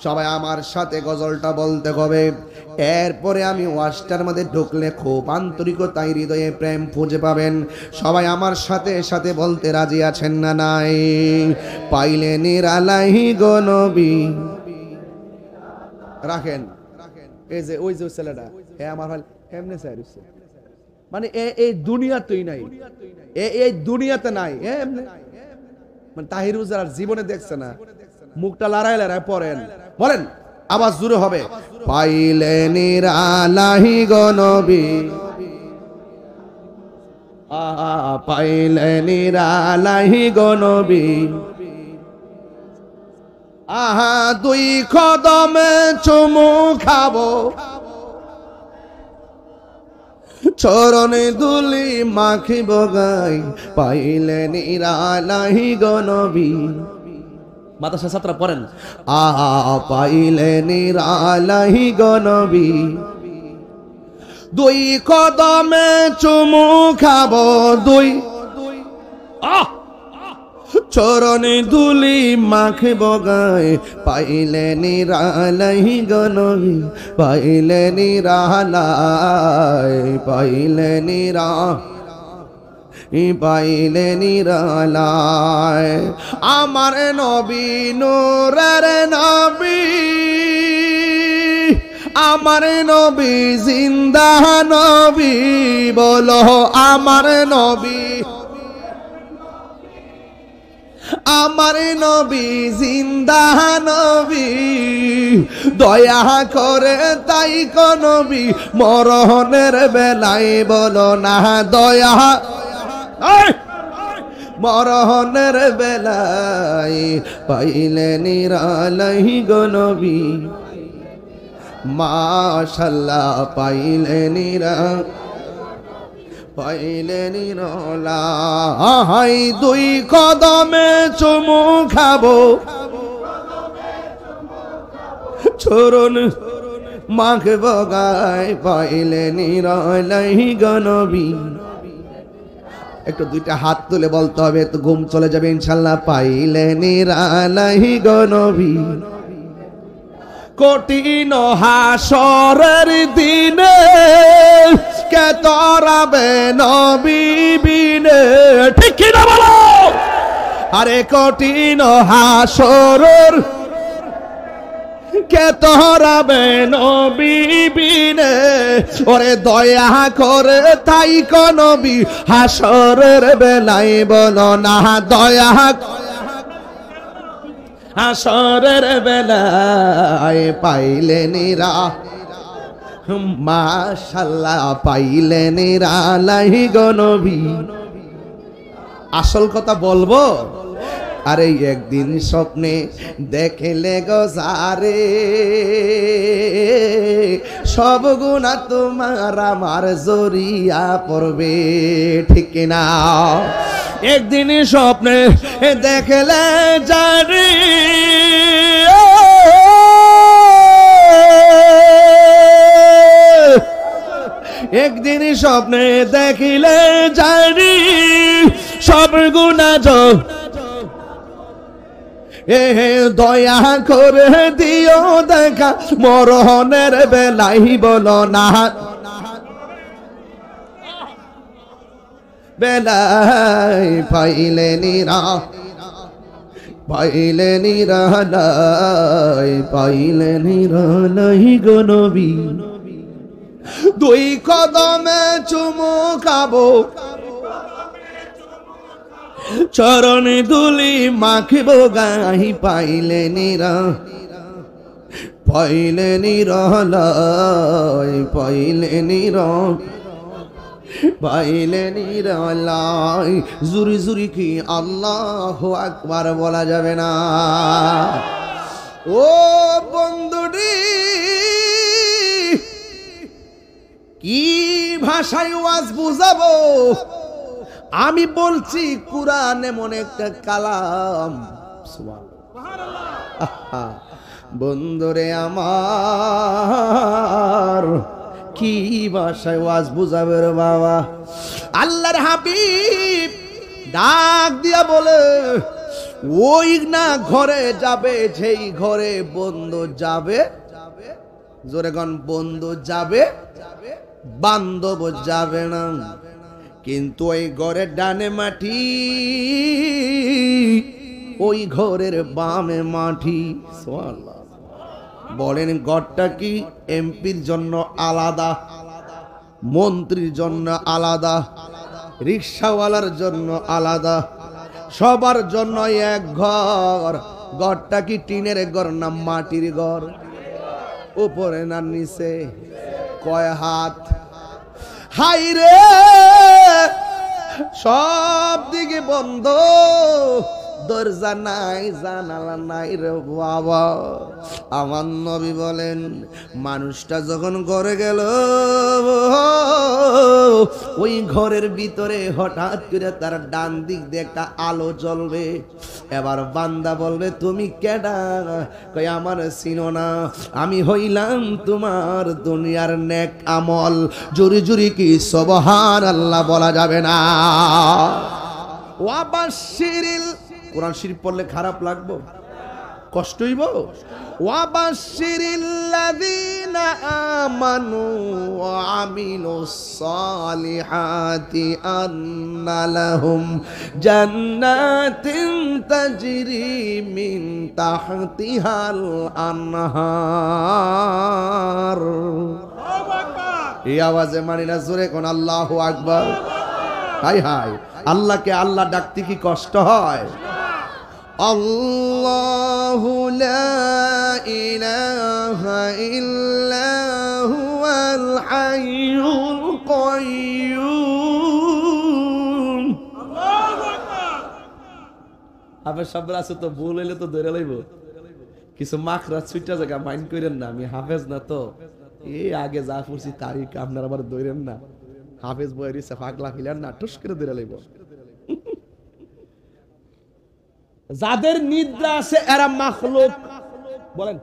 সবাই আমার সাথে গজলটা বলতে হবে, এরপরে আমি ওয়াজটার মধ্যে ঢুকলে খুব আন্তরিকতায় হৃদয়ে প্রেম খুঁজে পাবেন। সবাই আমার সাথে সাথে বলতে রাজি আছেন না নাই? পাইলে নিরালাহি গো নবী। রাখেন এই যে ওই যে ছেলেটা, আমার ভাই এমনি চাইছে, মানে এই দুনিয়াতেই নাই, এই দুনিয়াতে নাই, মানে তাহির হুজুর জীবনে দেখছে না। মুখটা লড়াই লড়াই পড়েন, বলেন আওয়াজ জোরে হবে। পাইলে নিরালাহি গো নবী, পাইলে নিরালাহি গো নবী, আহা দুই কদমে চুমু খাবো, চরণে দুলি মাখিব গাই, পাইলে নিরালাহি গো নবী। মাদ্রাসা ছাত্র পড়েন, আহা পাইলে নিরালাহি গো নবী, দুই কদমে চুমু খাবো, দুই চরণে দুলি মাখিব গায়, পাইলে নিরালাহি গো নবী, পাইলে নিরালাই, পাইলে পাইলে নিরালায়। আমার নবী নূরের নবী, আমার নবী জিন্দা নবী, বলো আমার নবী, আমার নবী জিন্দা নবী, দয়া করে তাই কো নবী, মরণের বেলায় বলো না দয়া, মরণের বেলায় পাইলে নিরালাহি গো নবী, মাশাআল্লাহ পাইলে পাইলে নিরালাই, দুই কদমে চুমু খাবো, চরণ মাখিব গায়, পাইলে নিরালাহি গো নবী। একটু দুইটা হাত তুলে বলতে হবে, তো ঘুম চলে যাবে ইনশাআল্লাহ। পাইলে নিরালাহি গো নবী, কঠিন হাসরের দিনে কে তরাবে নবী বিনে, ঠিক কি না বলো? আরে কঠিন হাসরের কে তরাবে নবী বিনে, ওরে দয়া করে তাই কো নবী, হাসরের বেলায় বলো না দয়া, হাসরের বেলায় পাইলে নিরা, মাশাআল্লাহ পাইলে নিরালাহি গো নবী। আসল কথা বলবো, আরে একদিন স্বপ্নে দেখলে গো যারে, সব গুনাহ তোমার আমার জড়িয়া পড়বে, ঠিক না? একদিন স্বপ্নে দেখলে যারে, একদিন স্বপ্নে দেখিলে জানি, সব গুনাহ দয়া করে দিও দেখা, মরণের বেলাই বলো না বেলাই, পাইলে নিরা, পাইলে নিরালাই, পাইলে নিরালাই গো নবী, দুই কদমে চুমু খাবো, চরণ দুলি মাখিব গাহি, পাইলে নিরা, পাইলে নিরালাই, পাইলে নিরা, পাইলে নিরালাই। জুরি জুরি কি আল্লাহু আকবার বলা যাবে না? ও বন্ধুটি, কি ভাষায় ওয়াজ বুঝাবো? আমি বলছি কোরআন এমন একটা কালাম, সুবহানাল্লাহ, বন্ধুরে আমার কি ভাষায় ওয়াজ বুঝাবে রে বাবা। আল্লাহর হাবিব ডাক দিয়া বলে, ওই না ঘরে যাবে যেই ঘরে বন্ধু যাবে, জোরে গন, বন্ধু যাবে বান্ধব যাবে না। কিন্তু ওই ঘরের ডানে মাটি, ওই ঘরের বামে মাটি। সুবহানাল্লাহ। বলেন ঘরটা কি এমপির জন্য আলাদা, মন্ত্রীর জন্য আলাদা, রিকশাওয়ালার জন্য আলাদা, সবার জন্য এক ঘর। ঘরটা কি টিনের ঘর না মাটির ঘর? উপরে না নিচে? কয় হাত? হাই রে, সব দিকে বন্ধ, দরজা নাই, জানালা নাই রে বাবা। আমার নবী বলেন, মানুষটা যখন ঘরে গেল, ওই ঘরের ভিতরে হঠাৎ করে তার ডান দিক দিয়ে একটা আলো জ্বলবে। এবার বান্দা বলবে, তুমি কেডা? কই আমার চিনো না, আমি হইলাম তোমার দুনিয়ার নেক আমল। জোরে জোরে কি সুবহানাল্লাহ বলা যাবে না? ওয়াবাশশিরিল, কোরআন শরীফ পড়লে খারাপ লাগবো, কষ্ট হইব। ওয়াবাশশিরিল্লাযীনা আমানু ওয়া আমিলুস সালিহাতি আন্না লাহুম জান্নাতিন তাজরি মিন তাহতিহাল আনহার। এই আওয়াজে মানি না, জোরে কোন আল্লাহু আকবার। হাই হাই, আল্লাহকে আল্লাহ ডাকতে কি কষ্ট হয়? আল্লাহু লা ইলাহা ইল্লা হুয়াল হাইয়ুল কাইয়্যুম। আল্লাহু আকবার। হাফেজ সাহেব আছে তো, ভুল হইলে তো ধরে লইব। কিছু মাখরা ছুটা জায়গা মাইন্ড করেন না, আমি হাফেজ না তো, এই আগে যা পড়ছি তারিখ আপনারা আবার ধরেন না। হাফেজ বইয়ের ইচ্ছা পাগলা ফিলার না, টুস করে ধরে লইব। যাদের নিদ্রা আছে এরা মাখলুক। বলেন,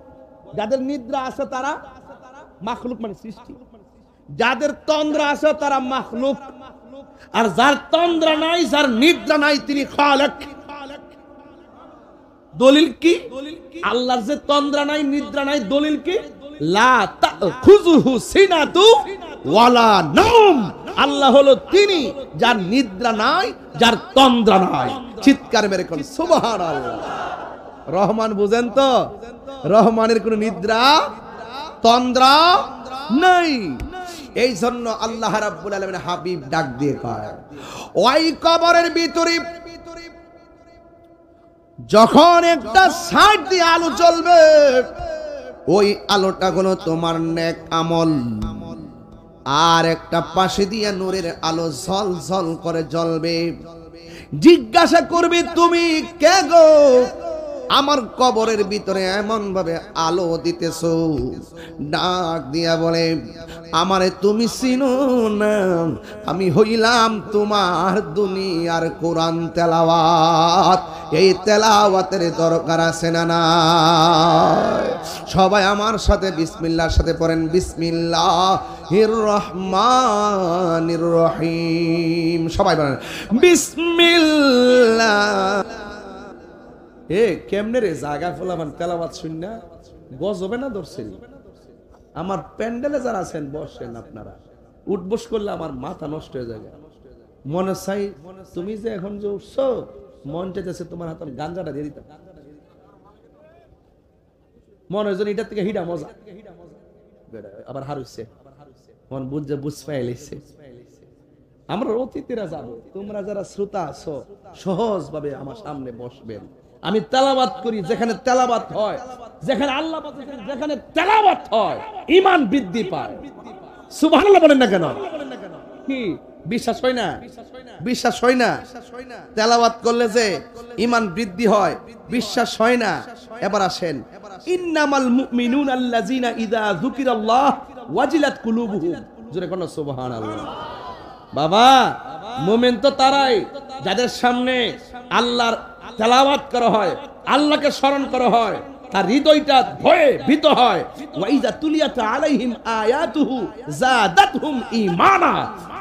যাদের নিদ্রা আছে তারা মাখলুক, মানে সৃষ্টি। যাদের তন্দ্রা আছে তারা মাখলুক, আর যার তন্দ্রা নাই, যার নিদ্রা নাই, তিনি খালিক। দলিল কি? আল্লাহর যে তন্দ্রা নাই, নিদ্রা নাই, দলিল কি? লা তাখুযুহু সিনাতু ওয়ালা নাওম। আল্লাহ হলো তিনি যার নিদ্রা নাই, যার তন্দ্রা নাই। চিৎকার মেরে কোন সুবহানাল্লাহ। রহমান বুঝেন তো, রহমানের কোন নিদ্রা তন্দ্রা নাই। এই জন্য আল্লাহ রাব্বুল আলামিন হাবিব ডাক দিয়ে কয়, ওই কবরের ভিতরে যখন একটা সাইড দিয়ে আলো জ্বলবে, ওই আলোটা হলো তোমার নেক আমল। আর একটা পাশে দিয়ে নূরের আলো ঝল ঝল করে জ্বলবে। জিজ্ঞাসা করবে, তুমি কে গো? আমার কবরের ভিতরে এমন ভাবে আলো দিতেছো। ডাক দিয়া বলে, আমারে তুমি চিনো না, আমি হইলাম তোমার দুনিয়ার কোরআন তেলাওয়াত। এই তেলাওয়াতের দরকার আছে না না? সবাই আমার সাথে বিসমিল্লাহর সাথে পড়েন, বিসমিল্লাহির রহমানির রহিম। সবাই বলেন বিসমিল্লাহ। এ কেমনে রে জায়গা ফলাবান তেলাওয়াত শুননা গজবে না ধরছেন? আমার প্যান্ডেলে যারা আছেন বসেন, আপনারা উঠবস করলে আমার মাথা নষ্ট হয়ে যায়। মনে চাই তুমি যে এখন যে উঠছো, মন চাইতেছে তোমার হাতে গাঞ্জাটা দিয়ে দিতাম। মনে হয় এটার থেকে হিডা মজা, আবার হারুচ্ছে মন বুঝে বুঝ পাইলেছে। আমরা অতিথিরা যাবো, তোমরা যারা শ্রোতা আছো সহজ ভাবে আমার সামনে বসবেন। আমি তেলাওয়াত করি, যেখানে তেলাওয়াত হয়, যেখানে আল্লাহ যেখানে তেলাওয়াত হয়, ঈমান বৃদ্ধি পায়। সুবহানাল্লাহ বলেন না কেন? কি বিশ্বাস হয় না? বিশ্বাস হয় না? তেলাওয়াত করলে যে ঈমান বৃদ্ধি হয়, বিশ্বাস হয় না? এবার আসেন, ইন্নামাল মুমিনুনা আল্লাযিনা ইযা যুকিরাল্লাহ ওয়াজিলাত কুলুবুহুম। জোরে কোন সুবহানাল্লাহ। বাবা, মুমিন তো তারাই যাদের সামনে আল্লাহর তেলাওয়াত করা হয়, আল্লাহকে স্মরণ করা হয়। তার হৃদয়টা ভয়ে ভীত হয়। ওয়াইজা তুলিয়াত আলাইহিম আয়াতুহু যাদাতহুম ঈমানা,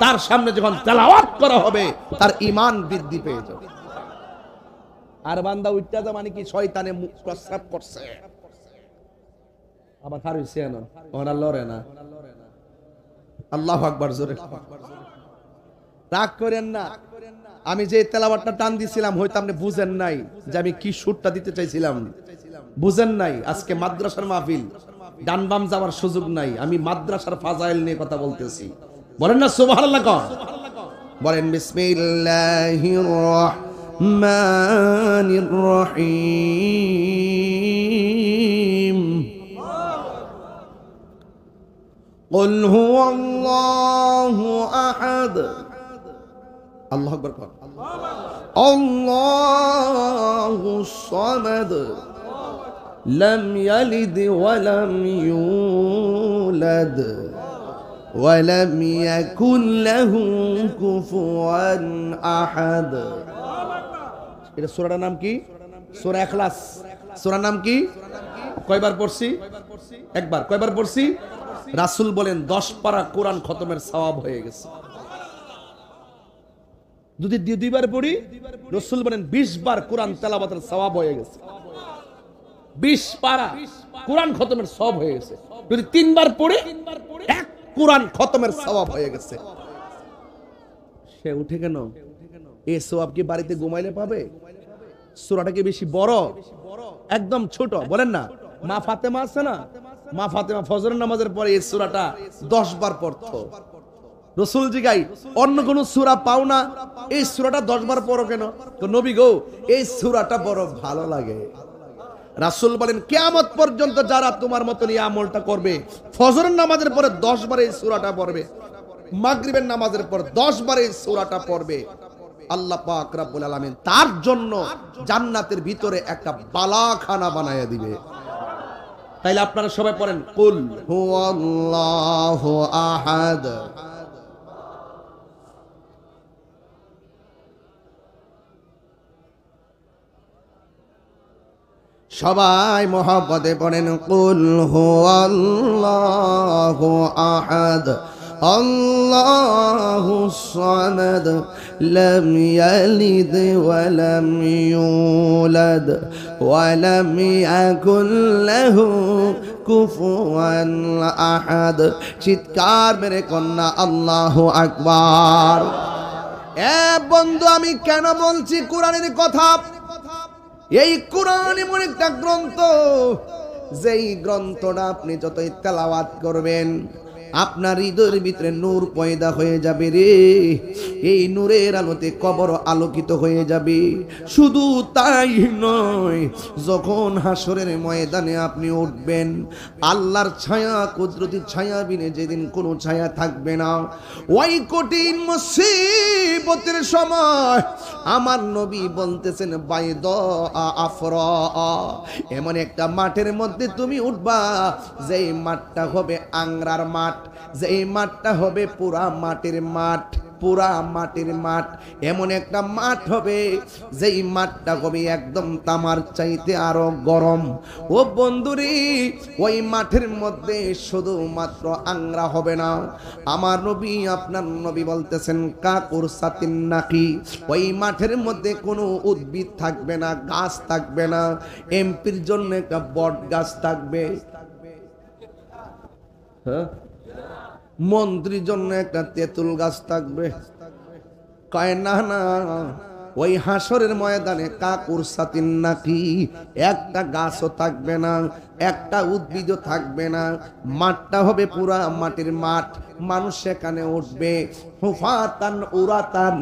তার সামনে যখন তেলাওয়াত করা হবে তার ঈমান বৃদ্ধি পেয়ে যাবে। আর বান্দা উঠতে যা মানে কি শয়তানে মুখ প্রস্রাব করছে, আবার খার হইছে না, ওরা লড়ে না। আল্লাহু আকবার, জোরে রাগ করেন না। আমি যে তেলাওয়াতটা টান দিছিলাম হয়তো আপনি বুঝেন নাই যে আমি কি সুরটা দিতে চাইছিলাম, বুঝেন নাই। আজকে মাদ্রাসার মাহফিল, ডান বাম যাওয়ার সুযোগ নাই, আমি মাদ্রাসার ফাজাইল নিয়ে কথা বলতেছি। বলেন না সুবহানাল্লাহ, বলেন বিসমিল্লাহির রহমানির রহিম। কুল হুয়াল্লাহু আহাদ, আল্লাহু আকবার, আল্লাহুস সামাদ, লাম ইয়ালিদ ওয়া লাম ইউলাদ ওয়া লাম ইয়াকুল লাহু কুফুয়ান আহাদ। এটা সূরার নাম কি? সূরা ইখলাস। সূরার নাম কি? কয়বার পড়ছি? একবার। কয়বার পড়ছি? রাসূল বলেন 10 পারা কোরআন খতমের সওয়াব হয়ে গেছে। যদি দুইবার পড়ি, রাসূল বলেন 20 বার কোরআন তেলাওয়াতের সওয়াব হয়ে গেছে। 20 পারা কোরআন খতমের সওয়াব হয়ে গেছে। যদি 3 বার পড়ি, এক কোরআন খতমের সওয়াব হয়ে গেছে। সে উঠে কেন? এই সওয়াব কি বাড়িতে ঘুমাইলে পাবে? সূরাটা কি বেশি বড়? একদম ছোট। বলেন না, মা ফাতেমা আছে না, মা ফাতেমা ফজরের নামাজের পরে এই সূরাটা 10 বার পড়তো। রাসূল জিগাই, অন্য কোন সূরা পাও না, এই সূরাটা 10 বার পড়ো কেন? তো নবী গো, এই সূরাটা বড় ভালো লাগে। রাসূল বলেন কিয়ামত পর্যন্ত যারা তোমার মত এই আমলটা করবে, ফজরের নামাজের পরে 10 বার এই সূরাটা পড়বে, মাগরিবের নামাজের পর 10 বার এই সূরাটা পড়বে, আল্লাহ পাক রব্বুল আলামিন তার জন্য জান্নাতের ভিতরে একটা বালাখানা বানায়া দিবে। তাইলে আপনারা সবাই পড়েন কুল হুয়াল্লাহু আহাদ। সবাই মহব্বতে পড়েন কুল হুয়াল্লাহু আহাদ, আল্লাহুস সামাদ, লাম ইয়ালিদ ওয়া লাম ইউলাদ ওয়া লাম ইয়াকুল লাহু কুফুয়ান আহাদ। চিৎকার মেরে কন্যা আল্লাহু আকবার। এ বন্ধু, আমি কেন বলছি কোরআনের কথা? এই কোরআন এমন একটা গ্রন্থ, যেই গ্রন্থটা আপনি যতই তেলাওয়াত করবেন আপনার হৃদয়ের ভিতরে নূর পয়দা হয়ে যাবে রে। এই নূরের আলোতে কবর আলোকিত হয়ে যাবে। শুধু তাই নয়, যখন হাসরের ময়দানে আপনি উঠবেন, আল্লাহর ছায়া, কুদরতি ছায়া বিনে যেদিন কোনো ছায়া থাকবে না, ওই কঠিন মুসিবতের সময় আমার নবী বলতেছেন বাইদ আফরা, এমন একটা মাঠের মধ্যে তুমি উঠবা, যেই মাঠটা হবে আংরার মাঠ, যেই মাঠটা হবে পুরা মাটির মাঠ, পুরা মাটির মাঠ। এমন একটা মাঠ হবে যেই মাঠটা হবে একদম তামার চাইতে আরো গরম। ও বন্ধুরি, ওই মাঠের মধ্যে শুধুমাত্র আংরা হবে না, আমার নবী, আপনার নবী বলতেছেন কাকুর সাতিন নাকি, ওই মাঠের মধ্যে কোনো উদ্ভিদ থাকবে না, গাছ থাকবে না। এমপির জন্য একটা বট গাছ থাকবে, হ্যাঁ, মন্ত্রীর জন্য একটা তেঁতুল গাছ থাকবে। কয় না না, ওই হাসরের ময়দানে কাকুর সাতিন নাকি, একটা গাছও থাকবে না, একটা উদ্ভিদও থাকবে না। মাঠটা হবে পুরা মাটির মাঠ। মানুষ সেখানে উঠবে হুফাতান উরাতান,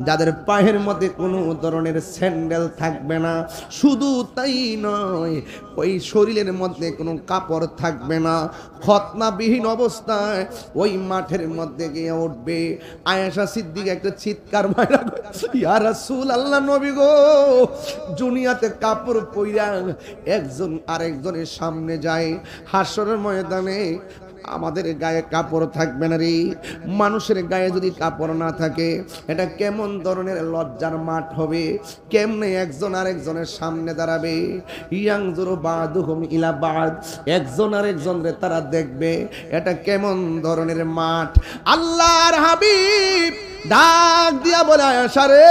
যাদের পায়ের মধ্যে কোনো ধরনের স্যান্ডেল থাকবে না। শুধু তাই নয়, ওই শরীরের মধ্যে কোনো কাপড় থাকবে না। খতনাবিহীন অবস্থায় ওই মাঠের মধ্যে গিয়ে উঠবে। আয়েশা সিদ্দিকা একটা চিৎকার মারা, ইয়া রাসূলুল্লাহ, নবী গো, দুনিয়াতে কাপড় পইরা একজন আরেকজনের সামনে যায়, হাসরের ময়দানে আমাদের গায়ে কাপড় থাকবে না রে। মানুষের গায়ে যদি কাপড় না থাকে এটা কেমন ধরনের লজ্জার মাঠ হবে, কেমনে একজন আরেকজনের সামনে দাঁড়াবে। ইয়ানজুরু বাদুহুম ইলা বাদ, একজন আরেকজনরে তারা দেখবে, এটা কেমন ধরনের মাঠ। আল্লাহর হাবিব ডাক দিয়া বলে, আয়েশা রে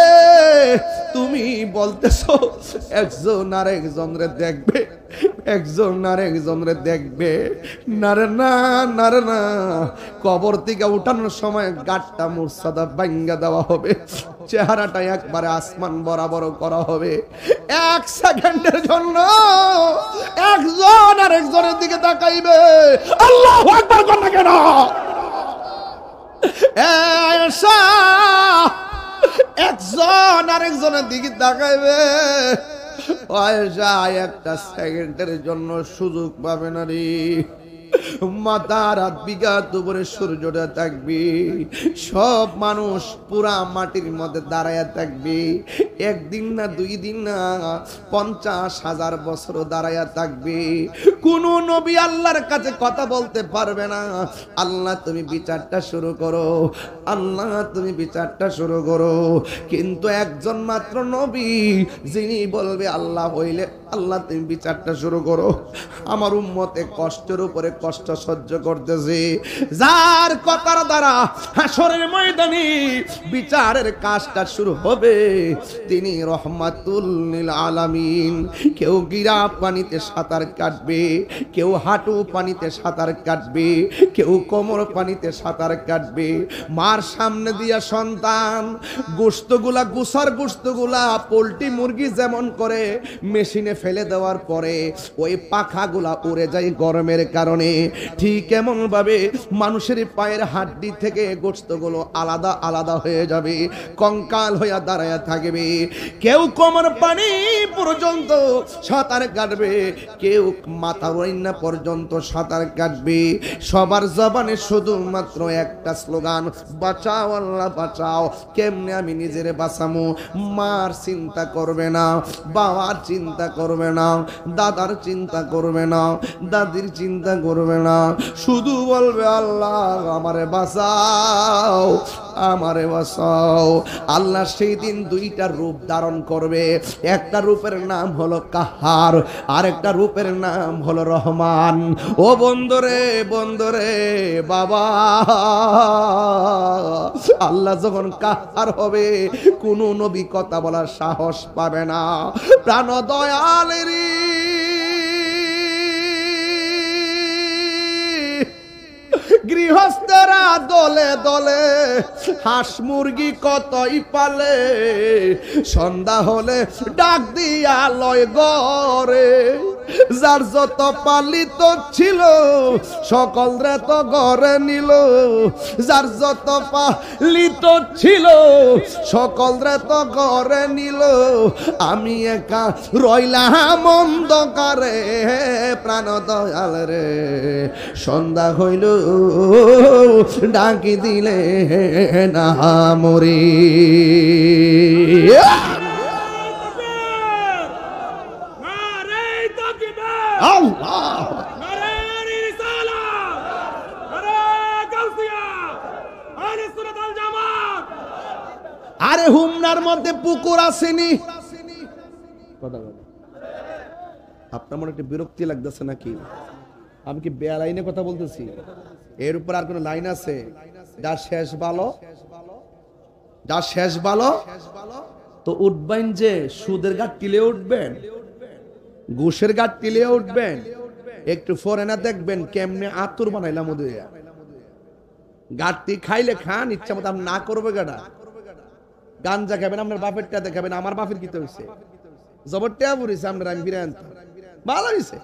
তুমি বলতেছো একজন আরেকজনরে দেখবে, একজন আরেকজনরে দেখবে? না রে না, না রে না, কবর থেকে উঠানোর সময় গাটটা মুর্সাদা ভাঙ্গা দেওয়া হবে, চেহারাটা একবারে আসমান বরাবর করা হবে। এক সেকেন্ডের জন্য একজন আরেকজনের দিকে তাকাইবে। আল্লাহু আকবার কর না কেন? আয়েশা একজন আরেকজনের দিকে তাকাইবে, আয়েশা একটা সেকেন্ডের জন্য সুযোগ পাবে না রে। মাথার হাত বিঘাত উপরে সূর্যটা থাকবে, সব মানুষ পুরা মাটির মধ্যে দাঁড়ায়া থাকবে। একদিন না, দুই দিন না, 50,000 বছর দাঁড়ায়া থাকবে। কোন নবী আল্লাহর কাছে কথা বলতে পারবে না। আল্লাহ তুমি বিচারটা শুরু করো, আল্লাহ তুমি বিচারটা শুরু করো। কিন্তু একজন মাত্র নবী যিনি বলবে আল্লাহ হইলে আল্লাহ তুমি বিচারটা শুরু করো। আমার উম্মতে কষ্টের উপরে কষ্ট সহ্য করতেছে, যার কথার দ্বারা হাসরের ময়দানে বিচারের কাজটা শুরু হবে তিনি রহমাতুল লিল আলামিন। কেউ গিরা পানিতে সাঁতার কাটবে, কেউ হাঁটু পানিতে সাঁতার কাটবে, কেউ কোমর পানিতে সাঁতার কাটবে। মার সামনে দিয়া সন্তান গোশতগুলা, গুসার গোশতগুলা পোল্ট্রি মুরগি যেমন করে মেশিনে ফেলে দেওয়ার পরে ওই পাখাগুলা উড়ে যায় গরমের কারণে, ঠিক এমন ভাবে মানুষের পায়ের হাড্ডি থেকে গোশতগুলো আলাদা আলাদা হয়ে যাবে, কঙ্কাল হইয়া দাঁড়ায়া থাকবে। কেউ কোমর পানি পর্যন্ত সাঁতার কাটবে, কেউ মাথা রাইন্না পর্যন্ত সাঁতার কাটবে। সবার জবানে শুধুমাত্র একটা স্লোগান, বাঁচাও আল্লাহ বাঁচাও। কেমনে আমি নিজেরে বাঁচামু? মার চিন্তা করবে না, বাবার চিন্তা করবে না, দাদার চিন্তা করবে না, দাদির চিন্তা করবে না, শুধু বলবে আল্লাহ আমারে বাঁচাও, আমারে বাঁচাও। আল্লাহ সেই দিন দুইটা রূপ ধারণ করবে, একটা রূপের নাম হলো কাহার, আর একটা রূপের নাম হলো রহমান। ও বন্ধুরে, বন্ধুরে বাবা, আল্লাহ যখন কাহার হবে কোন নবী কথা বলার সাহস পাবে না। প্রাণ দয়ালেরই গৃহস্থেরা দলে দলে হাঁস মুরগি কতই পালে, সন্ধ্যা হলে ডাক দিয়া লয় গরে। যার যত পালিত ছিল সকল রে তো ঘরে নিল, যার যত পালিত ছিল সকল রে তো ঘরে নিল। আমি একা রইলাম অন্ধকারে, প্রাণ দয়াল রে সন্ধ্যা হইল ডাকি দিলে না মরি। আরে হুমনার মধ্যে পুকুর আসেনি? আপনার মনে একটা বিরক্তি লাগতেছে নাকি? আমি কি বেলাইনে কথা বলতেছি? এর উপর আর কোন লাইন আছে? যা শেষ ভালো, যা শেষ ভালো তো উঠবেন যে সুদের ঘাট টিলে উঠবেন, ঘুষের ঘাট টিলে উঠবেন। একটু ফরেনা দেখবেন কেমনে আতুর বানাইলাম ওদের গাড়তি খাইলে খান, ইচ্ছা মতো না করবে গাড়া। গাঞ্জা খাবেন আপনার বাপের টা দেখাবেন, আমার বাপের কি হয়েছে জবর টেয়া পড়েছে আপনার, আমি ফিরে আনতাম ভালো হয়েছে।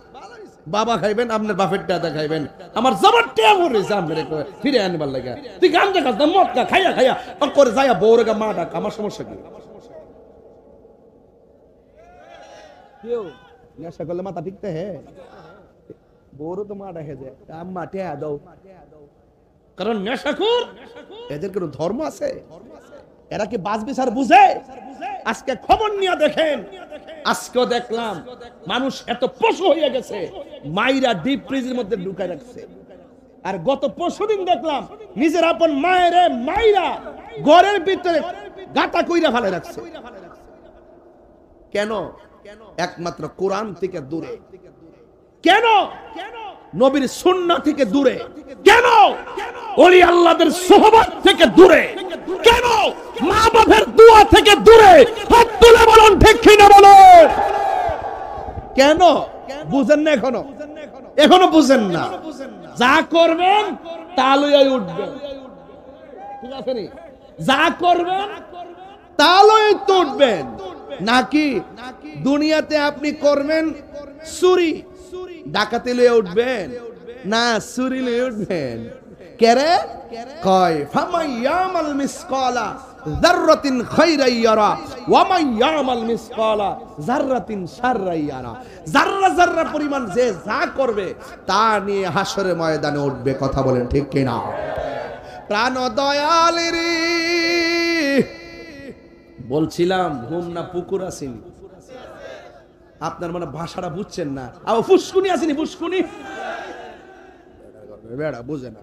বাবা খাইবেন আপনার বাপের টা দেখাইবেন, আমার জবর টেয়া পড়েছে আপনার ফিরে আনবার লাগে। তুই গাঞ্জা খাস না, মদ খা, খাইয়া খাইয়া করে যাইয়া বউরে মা ডাক, আমার সমস্যা কি? নেশা করলে মাথা ঠিকতে হ্যাঁ, বউরও তো মা ডাকে যায়, আম্মা টেয়া দাও। কারণ নেশাখোর এদের কোনো ধর্ম আছে? এরা কি বাস বিচার বুঝে? আজকে খবর নিয়ে দেখেন, আজকেও দেখলাম মানুষ এত পশু হয়ে গেছে, মাইরা ডিপ ফ্রিজের মধ্যে ঢুকায় রাখছে। আর গত পরশুদিন দেখলাম নিজের আপন মায়ের মাইরা ঘরের ভিতরে গাতা কইরা ফেলে রাখছে। কেন? একমাত্র কোরআন থেকে দূরে। কেন? নবীর সুন্নাহ থেকে দূরে। কেন? ওলি আল্লাহদের সোহবত থেকে দূরে। কেন? মা বাবার দোয়া থেকে দূরে। হাত তুলে বলুন ঠিক কিনা বলুন। কেন বুঝেন না? এখনো বুঝেন না? যা করবেন তা লইয়াই উঠবেন, ঠিক আছে নি? যা করবেন তা লইয়াই তো উঠবেন। নাকি দুনিয়াতে আপনি করবেন চুরি ডাকাতি লইয়া উঠবেন না, চুরি লইয়া উঠবেন? কেরে কয় ফামাইয়ামাল মিসকালা যাররাতিন খায়রান ইয়ারা ওয়া মাইয়ামাল মিসকালা যাররাতিন শাররান ইয়ারা। যাররা যাররা পরিমাণ যে যা করবে তা নিয়ে হাসরের ময়দানে উঠবে। কথা বলেন ঠিক কিনা? প্রাণ দয়ালেরি বলছিলাম ঘুম না পুকুর আসেনি। আপনার মানে ভাষাটা বুঝছেন না। আবার ফুসকুনি আসেনি, ফুসকুনি বেড়া বুঝে না।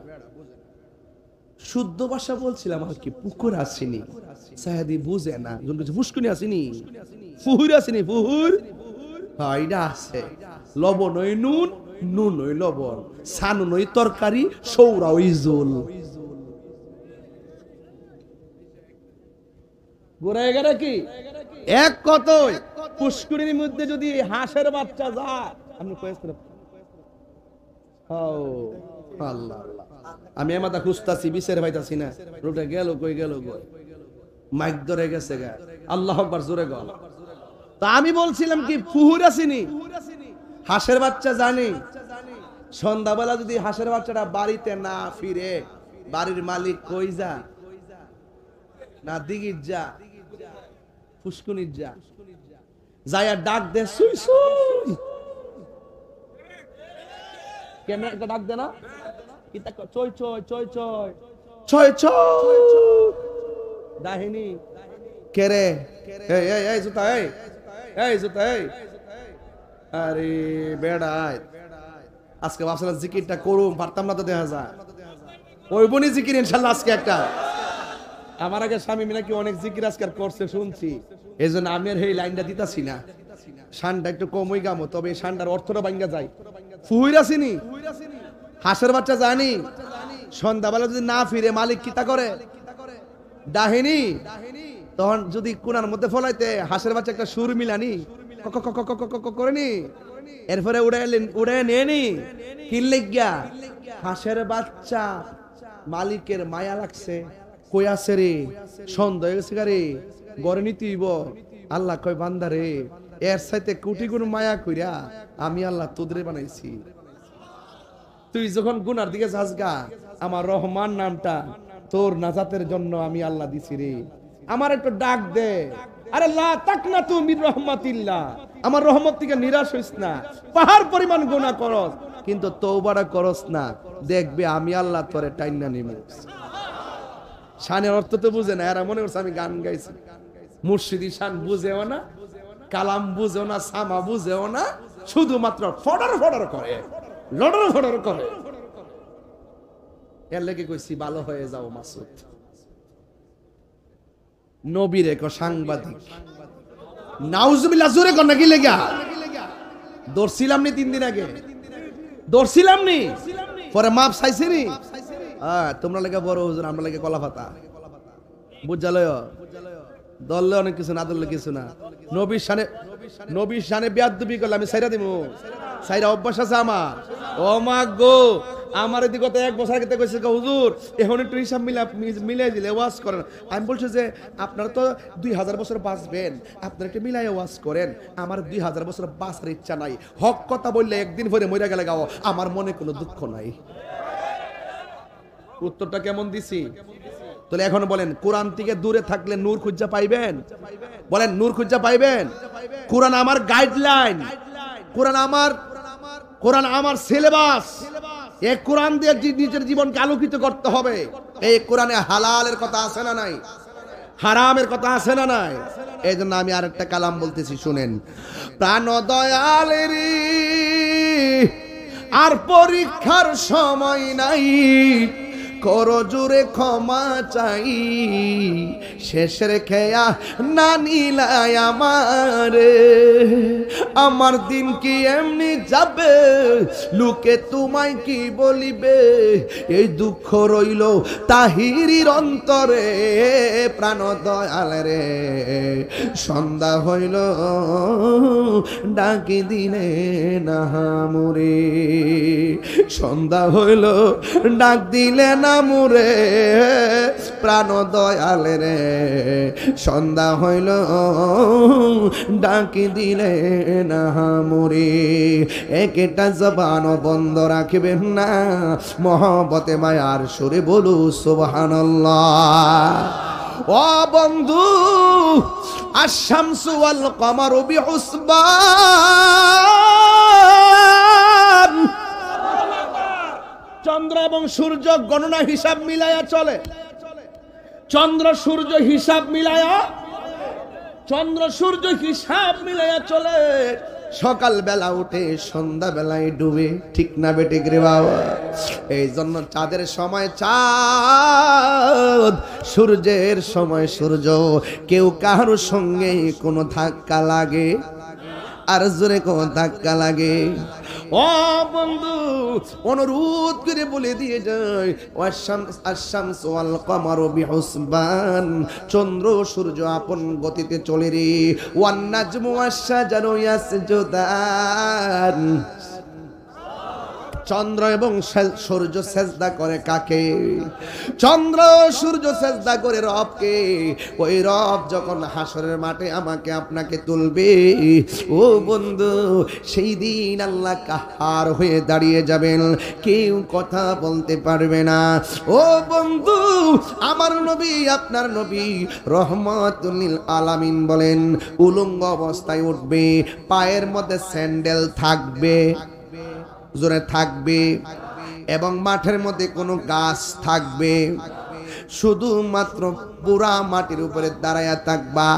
শুদ্ধ ভাষা বলছিলাম আর কি, পুকুর আসেনি সাহেদি বুঝে না। ফুসকুনি আসেনি, ফুহুর আসেনি, ফুহুর এটা আছে। লবণ ওই নুন, নুন ওই লবণ, সানুন ওই তরকারি, সৌরা ওই জোল। গোড়ায় গেলে কি এক কথায় পুষ্করিণীর মধ্যে যদি হাঁসের বাচ্চা যায়, আপনি আল্লাহ আমি এমাদা খুঁজতাছি বিচার পাইতাছি না। রোটা গেল কই গেল, মাইক ধরে গেছে গা। আল্লাহ আকবার জোরে গল। তা আমি বলছিলাম কি ফুহুর আসেনি, হাঁসের বাচ্চা জানি। সন্ধ্যাবেলা যদি হাঁসের বাচ্চাটা বাড়িতে না ফিরে, বাড়ির মালিক কই যা না দিঘির যা ফুসকুনির যা যায়া ডাক দে, সুই সুই কেমন একটা ডাক দে না, চয় চয় চয় চয় চয় চয় দাহিনী কেরে এই এই এই জুতা এই এই জুতা এই। আরে বেড়াই আজকে ভাবছিলাম জিকিরটা করুম, পারতাম না তো। দেখা যায় ওই বনি জিকির ইনশাল্লাহ আজকে একটা। আমার আগে স্বামী নাকি অনেক জিকির আজকাল করছে শুনছি, এই জন্য আমি আর এই লাইনটা দিতাছি না। শানটা একটু কমই গামো, তবে এই শানটার অর্থটা ভাঙ্গা যায়। ফুহুর আসেনি, হাঁসের বাচ্চা জানি। সন্ধ্যাবেলা যদি না ফিরে মালিক কিতা করে ডাহিনী, তখন যদি কোনার মধ্যে ফলাইতে হাঁসের বাচ্চা একটা সুর মিলানি করেনি, এরপরে উড়ে নেনি কিল্লেগিয়া হাঁসের বাচ্চা মালিকের মায়া লাগছে, কই আছে রে, সন্ধ্যা হয়ে গেছে রে, গড়ে নিতেইব। আল্লাহ কয় বান্দা রে, এর সাথে কোটি গুণ মায়া কইরা আমি আল্লাহ তোদের বানাইছি। তুই যখন গুনার দিকে যাস গা, আমার রহমান নামটা তোর নাজাতের জন্য আমি আল্লাহ দিছি রে। আমার একটু ডাক দে, আরে লা তাকনাতু মির রাহমাতিল্লাহ, আমার রহমত থেকে নিরাশ হইস না। পাহাড় পরিমাণ গুনাহ করস কিন্তু তওবাটা করস না, দেখবে আমি আল্লাহ তোরে টাইনা নিমু। শানের অর্থ তো বুঝে না, এরা মনে করছে আমি গান গাইছি। মুর্শিদি শান বুঝেও না, কালাম বুঝেও না, সামা বুঝেও না, শুধুমাত্র ফডর ফডর করে, লডর ফডর করে। এর লেগে কইছি ভালো হয়ে যাও মাসুদ। নবীর এক সাংবাদিক নাউজুবিল্লাহ জোরে কর নাকি লেগা দর্শিলাম নি 3 দিন আগে, দর্শিলাম নি, পরে মাপ চাইছি নি। তোমরা লেগে বড় হুজুর, আমরা লেগে কলা পাতা বুঝালয় দললে অনেক কিছু না, দললে কিছু না। নবীর শানে বেয়াদবি করলে আমি সাইরা দিমু, সাইরা অভ্যাস আছে আমার। ও মা গো, আমার এদিকে গত 1 বছর আগে কইছে হুজুর এখন একটু হিসাব মিলাই দিলে ওয়াজ করেন। আমি বলছি যে আপনারা তো 2000 বছর বাঁচবেন, আপনারা একটু মিলাই ওয়াজ করেন। আমার 2000 বছর বাঁচার ইচ্ছা নাই, হক কথা বললে একদিন পরে মরে গেলে গাও, আমার মনে কোনো দুঃখ নাই। উত্তরটা কেমন দিছি? তাহলে এখন বলেন, কোরআন থেকে দূরে থাকলে নূর খুঁজা পাইবেন? বলেন নূর খুঁজা পাইবেন? কোরআন আমার গাইডলাইন, কোরআন আমার সিলেবাস। এই কোরআন দিয়ে নিজের জীবনকে আলোকিত করতে হবে। এই কোরআনে হালালের কথা আছে না নাই, হারামের কথা আছে না নাই? এই জন্য আমি আরেকটা কালাম বলতেছি শুনেন। প্রাণ দয়ালেরি আর পরীক্ষার সময় নাই, করো জোরে ক্ষমা চাই, শেষের খেয়া না নিলাই আমারে, আমার দিন কি এমনি যাবে, লোকে তোমায় কি বলিবে, এই দুঃখ রইল তাহিরির অন্তরে, প্রাণ দয়াল রে, সন্ধ্যা হইল ডাকি দিলে না মোরে, সন্ধ্যা হইল ডাক দিলে না মুরে, প্রাণ দয়াল রে, সন্ধ্যা হইল ডাকি দিলে না মুরে, একটা জবান বন্ধ রাখবেন না, মহব্বতে মায়ার সুরে বলু সুবহানাল্লাহ। ও বন্ধু, আশ-শামসু ওয়াল কমারু বিহুসবান, চন্দ্র এবং সূর্য গণনা হিসাব মিলায়া চলে, চন্দ্র সূর্য হিসাব মিলায়া, চন্দ্র সূর্য হিসাব মিলায়া চলে, সকাল বেলা উঠে সন্ধ্যা বেলায় ডুবে, ঠিক না বেঠিক রে বাবা? এই জন্য চাঁদের সময় চাঁদ, সূর্যের সময় সূর্য, কেউ কারো সঙ্গে কোনো ধাক্কা লাগে আর জোরে কোনো ধাক্কা লাগে। ও বন্ধু, অনুরোধ করে বলে দিয়ে যায়, আশ-শামসু ওয়াল কমারু বিহুসবান, চন্দ্র সূর্য আপন গতিতে চলে রে, ওয়ান নাজমু ওয়াশ-শাজারু ইয়াসজুদান, চন্দ্র এবং সূর্য সেজদা করে কাকে? চন্দ্র সূর্য সেজদা করে রবকে। ওই রব যখন হাসরের মাঠে আমাকে আপনাকে তুলবে, ও বন্ধু, সেই দিন আল্লাহ কাহার হয়ে দাঁড়িয়ে যাবেন, কেউ কথা বলতে পারবে না। ও বন্ধু, আমার নবী, আপনার নবী রহমাতুল লিল আলামিন বলেন, উলঙ্গ অবস্থায় উঠবে, পায়ের মধ্যে স্যান্ডেল থাকবে, জোরে থাকবে, এবং মাঠের মধ্যে কোনো গাছ থাকবে, শুধুমাত্র পুরা মাটির উপরে দাঁড়ায়া থাকবা।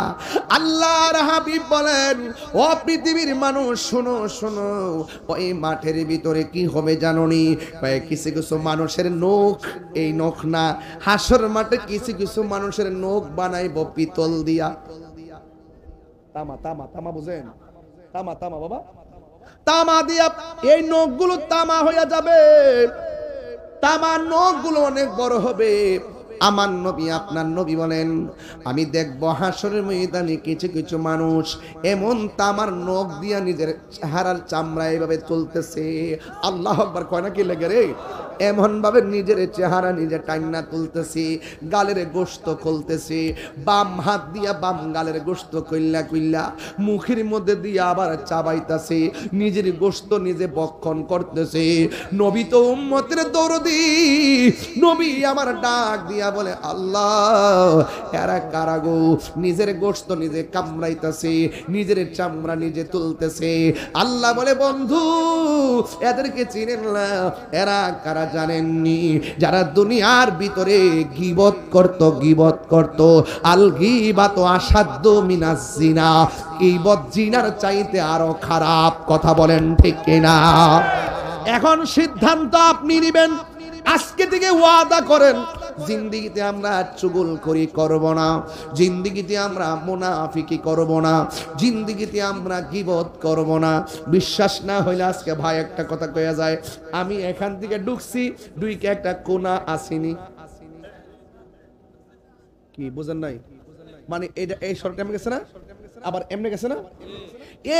আল্লাহর হাবিব বলেন, ও পৃথিবীর মানুষ শোনো শোনো, ওই মাঠের ভিতরে কি হবে জানোনি? কিছু কিছু মানুষের নখ, এই নখ না, হাসর মাঠে কিছু কিছু মানুষের নখ বানাইব পিতল দিয়া। তামা তামা তামা বুঝেন? তামা তামা বাবা, তামা দিয়া এই নখগুলো তামা হয়ে যাবে, তামার নখগুলো অনেক বড় হবে। আমার নবী, আপনার নবী বলেন, আমি দেখবো হাসরের ময়দানে কিছু কিছু মানুষ এমন তামার নখ দিয়া নিজের চেহারার চামড়া এইভাবে চলতেছে। আল্লাহু আকবার কয় না কি লাগে রে? এমন ভাবে নিজের চেহারা নিজে টাইনা তুলতেছে, গালের গোশত খুলতেছে, বাম হাত দিয়া বাম গালের গোশত কইল্লা কইল্লা মুখের মধ্যে দিয়া আবার চাবাইতেছে, নিজের গোশত নিজে বক্ষণ করতেছে। নবী তো উম্মতের দরদি, নবী আমার ডাক দিয়া বলে, আল্লাহ, এরা কারা গো? নিজের গোশত নিজে কামড়াইতেছে, নিজের চামড়া নিজে তুলতেছে। আল্লাহ বলে, বন্ধু, এদেরকে চিনেন না? এরা কারা জানেননি? যারা দুনিয়ার ভিতরে গীবত করত। আল গীবাতু আসাদ্দু মিনাজ জিনা, গীবত জিনার চাইতে আরো খারাপ। কথা বলেন ঠিক কিনা? এখন সিদ্ধান্ত আপনি নেবেন, আজকে থেকে ওয়াদা করেন, জিন্দেগিতে আমরা চুগলখড়ি করব না, জিন্দেগিতে আমরা মুনাফিকি করব না, জিন্দেগিতে আমরা গীবত করব না। বিশ্বাস না হইলে আজকে ভাই একটা কথা কইয়া যায়, আমি এখান থেকে ঢুকছি, দুইকে একটা কোনা আসিনি, কি বুঝেন নাই? মানে এটা এই সরকার গেছে না, আবার এমনি গেছে না,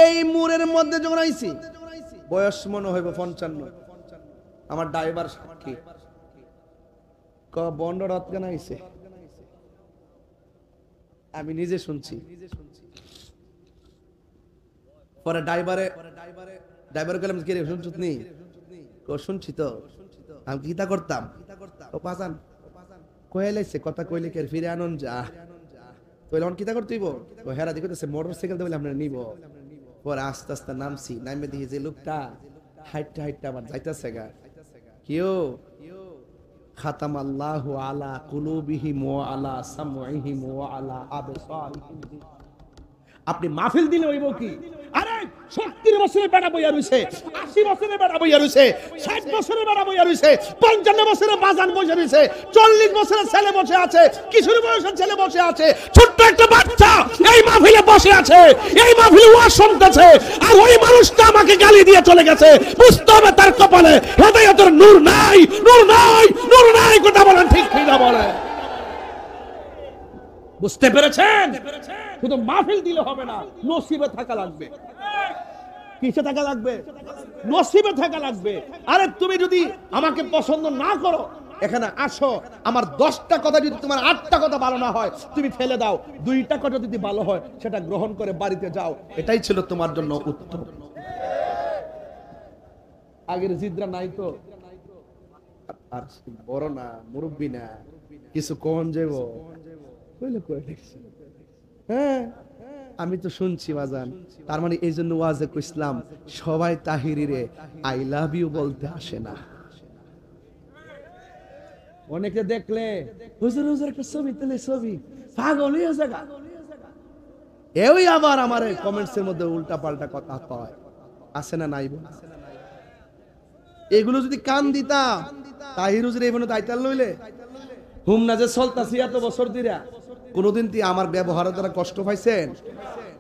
এই মুরের মধ্যে যখন আইছি, বয়স মনে হইব 55। আমার ড্রাইভার সাক্ষী, বন্ডরাত কেন আইছে, আমি নিজে শুনছি। পরে ড্রাইভারে গেলাম, কি রে শুনছিস নি? শুনছি তো। আমি কিতা করতাম, ও পাসান কইলাইছে, কথা কইলে কে ফিরে আনন যা, কইলে অন কিতা করতেইব, ও হেরা দিকতেছে মোটরসাইকেল তো বলে আমরা নিব। পরে আস্তে আস্তে নামছি, নামে দেখি যে লোকটা হাইটটা হাইটটা আবার যাইতাছে গা। কিও খাতাম আল্লাহু আলা কুলুবিহিম ওয়া আলা সামউহিম ওয়া আলা আবসারিহিম। আপনি মাহফিল দিলে হইব কি? আরে 70 বছরের বেড়া বইয়া রইছে, 80 বছরের বেড়া বইয়া রইছে, 60 বছরের বেড়া বইয়া রইছে, 55 বছরের বাজান বসে রইছে, 40 বছরের ছেলে বসে আছে, কিশোর বয়সের ছেলে বসে আছে, ছোট্ট একটা বাচ্চা এই মাহফিলে বসে আছে, এই মাহফিলে ওয়াজ শুনতেছে, আর ওই মানুষটা আমাকে গালি দিয়ে চলে গেছে। বুঝতে হবে তার কপালে হেদায়েতের নূর নাই, নূর নাই, নূর নাই। কথা বলেন ঠিক কিনা বলেন? বুঝতে পেরেছেন? শুধু মাহফিল দিলে হবে না, নসিবে থাকা লাগবে। কিসে থাকা লাগবে? নসিবে থাকা লাগবে। আরে তুমি যদি আমাকে পছন্দ না করো, এখানে আসো, আমার 10টা কথা যদি তোমার 8টা কথা ভালো না হয় তুমি ফেলে দাও, 2টা কথা যদি ভালো হয় সেটা গ্রহণ করে বাড়িতে যাও, এটাই ছিল তোমার জন্য উত্তম। আগের জিদরা নাই তো, আর বড় না, মুরব্বী না, কিছু কোন যাব কইলে কই দেখছি। হ্যাঁ, আমি তো শুনছি বাজান। তার মানে এই জন্য ওয়াজে কইছিলাম সবাই তাহিরিরে আই লাভ ইউ বলতে আসে না। অনেকে দেখলে হুজুর হুজুর একটা ছবি তুলে, ছবি পাগল হয়ে যায়। এই আবার আমার কমেন্টস এর মধ্যে উল্টা পাল্টা কথা কয়, আছে না নাই? এগুলো যদি কান দিতাম, তাহির হুজুর এই বনে দায়িত্ব লইলে হুম না যে চলতাছি এত বছর দিরা, কোনদিন কি আমার ব্যবহারের দ্বারা কষ্ট পাইছেন?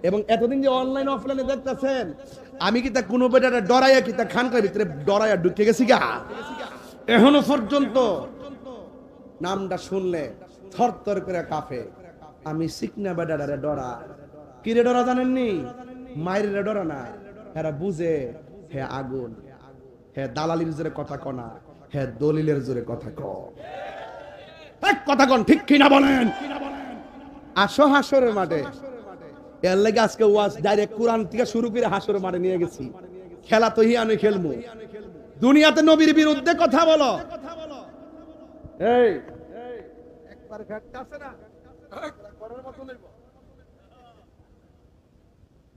এবং এতদিন যে অনলাইন অফলাইনে দেখতেছেন, আমি কি তা কোনো বেটারে ডরাইয়া কি তা খানকার ভিতরে ডরাইয়া ঢুকে গেছি গা? এখনো পর্যন্ত নামটা শুনলে থরথর করে কাঁপে। আমি সিকনা বেটারে ডরা। কি রে ডরা জানেননি? মায়ের ডরা না, এরা বুঝে হে আগুন, হে দালালির জোরে কথা কনা, হে দলিলের জোরে কথা ক। এক কথা কন ঠিক কিনা বলেন? আসো হাসরের মাঠে। এর লাগে আজকে ওয়াজ ডাইরেক্ট কোরআন থেকে শুরু করে হাসরের মাঠে নিয়ে গেছি। খেলা তো আমি খেলবো, দুনিয়াতে নবীর বিরুদ্ধে কথা বলো। এই একবার ঘাটতে আছে না,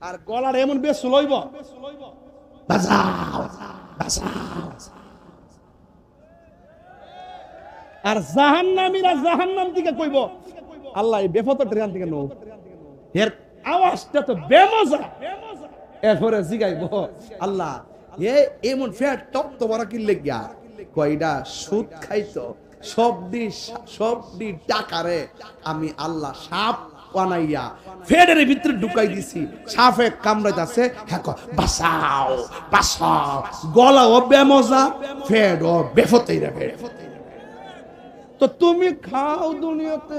আর গলার এমন বেশ লইব, বাজাও বাজাও। আর জাহান্নামীরা জাহান্নাম থেকে কইব, আল্লাহ এই বেফতর ট্রেন থেকে নো, এর আওয়াজটা তো বেমজা। এরপরে জিগাইব, আল্লাহ এ এমন ফ্যাট টপ তো বড় কি লাগিয়া কয়টা সুদ খাইতো, সবডি টাকারে আমি আল্লাহ সাপ বানাইয়া ফেডের ভিতরে ঢুকাই দিছি, সাপে কামড়াইতাছে, হ্যাঁ বাঁচাও বাঁচাও। গলা ও বেমজা, ফেড ও বেফতেই রে। তো তুমি খাও, দুনিয়াতে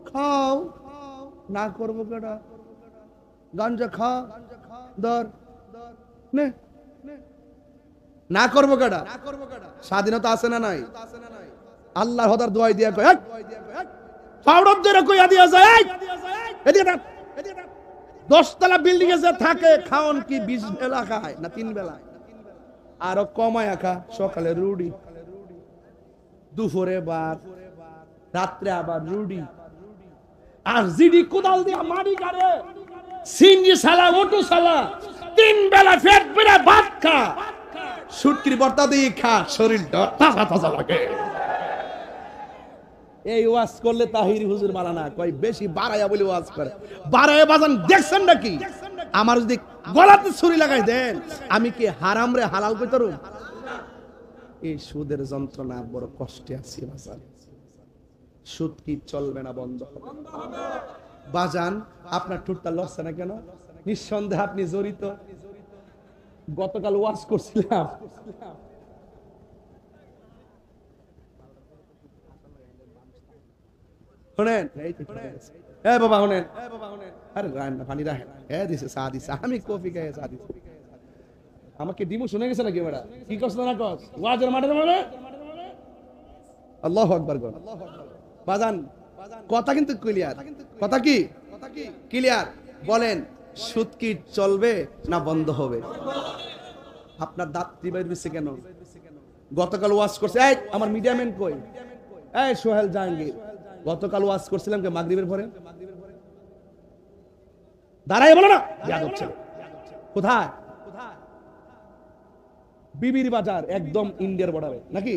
খাও, না করবো কেডা? গাঞ্জা খা, ধর নে, না করবো কেডা? স্বাধীনতা আছে না নাই? আল্লাহ হদার দোয়াই দিয়া কয়, পাউডার ধরে কইয়া দিয়া যায়, এদিকে দেখ 10 তলা বিল্ডিং এ যে থাকে, খাওন কি 20 বেলা খায় না 3 বেলা? আরো কমায় খা, সকালে রুটি, দুপুরে ভাত, রাত্রে আবার রুটি। আর জিডি কোদাল দিয়া মারি গারে, সিনজি সালা, ওটু সালা, 3 বেলা পেট ভরে ভাত খা, শুটকির ভর্তা দিয়ে খা, শরীরটা তাজা তাজা লাগে। এই ওয়াজ করলে তাহির হুজুর মালা না কয়, বেশি বাড়াইয়া বলে ওয়াজ করে। বাড়াইয়া বাজান দেখছেন নাকি? আমার যদি গলাতে ছুরি লাগাই দেন, আমি কি হারাম রে হালাল কইতে পারব? এই সুদের যন্ত্রণা বড় কষ্টে আছি বাজান। সুদ কি চলবে না, বন্ধ হবে বাজান। আপনার ঠোঁটটা লড়ছে না কেন? নিঃসন্দেহে আপনি জড়িত। গতকাল ওয়াজ করছিলাম, শুনেন এ বাবা, শুনেন, আরে রান্না পানি রাখেন, দিছে চা দিছে, আমি কফি খাই চা দিছি। আমাকে ডিমু শুনে গেছে নাকি বেড়া? কি কষ্ট না কস ওয়াজের মাঠে মানে? আল্লাহু আকবার গো বাজান। কথা কিন্তু ক্লিয়ার, কথা কি ক্লিয়ার? বলেন সুদ কি চলবে না বন্ধ হবে? আপনার দাঁত বাইর হইছে কেন? গতকাল ওয়াজ করছে, এই আমার মিডিয়া ম্যান কই? এই সোহেল জাহাঙ্গীর, গতকাল ওয়াজ করছিলাম কে মাগরিবের পরে? দাঁড়াই বলো না, কোথায়? বিবির বাজার, একদম ইন্ডিয়ার বর্ডারে নাকি?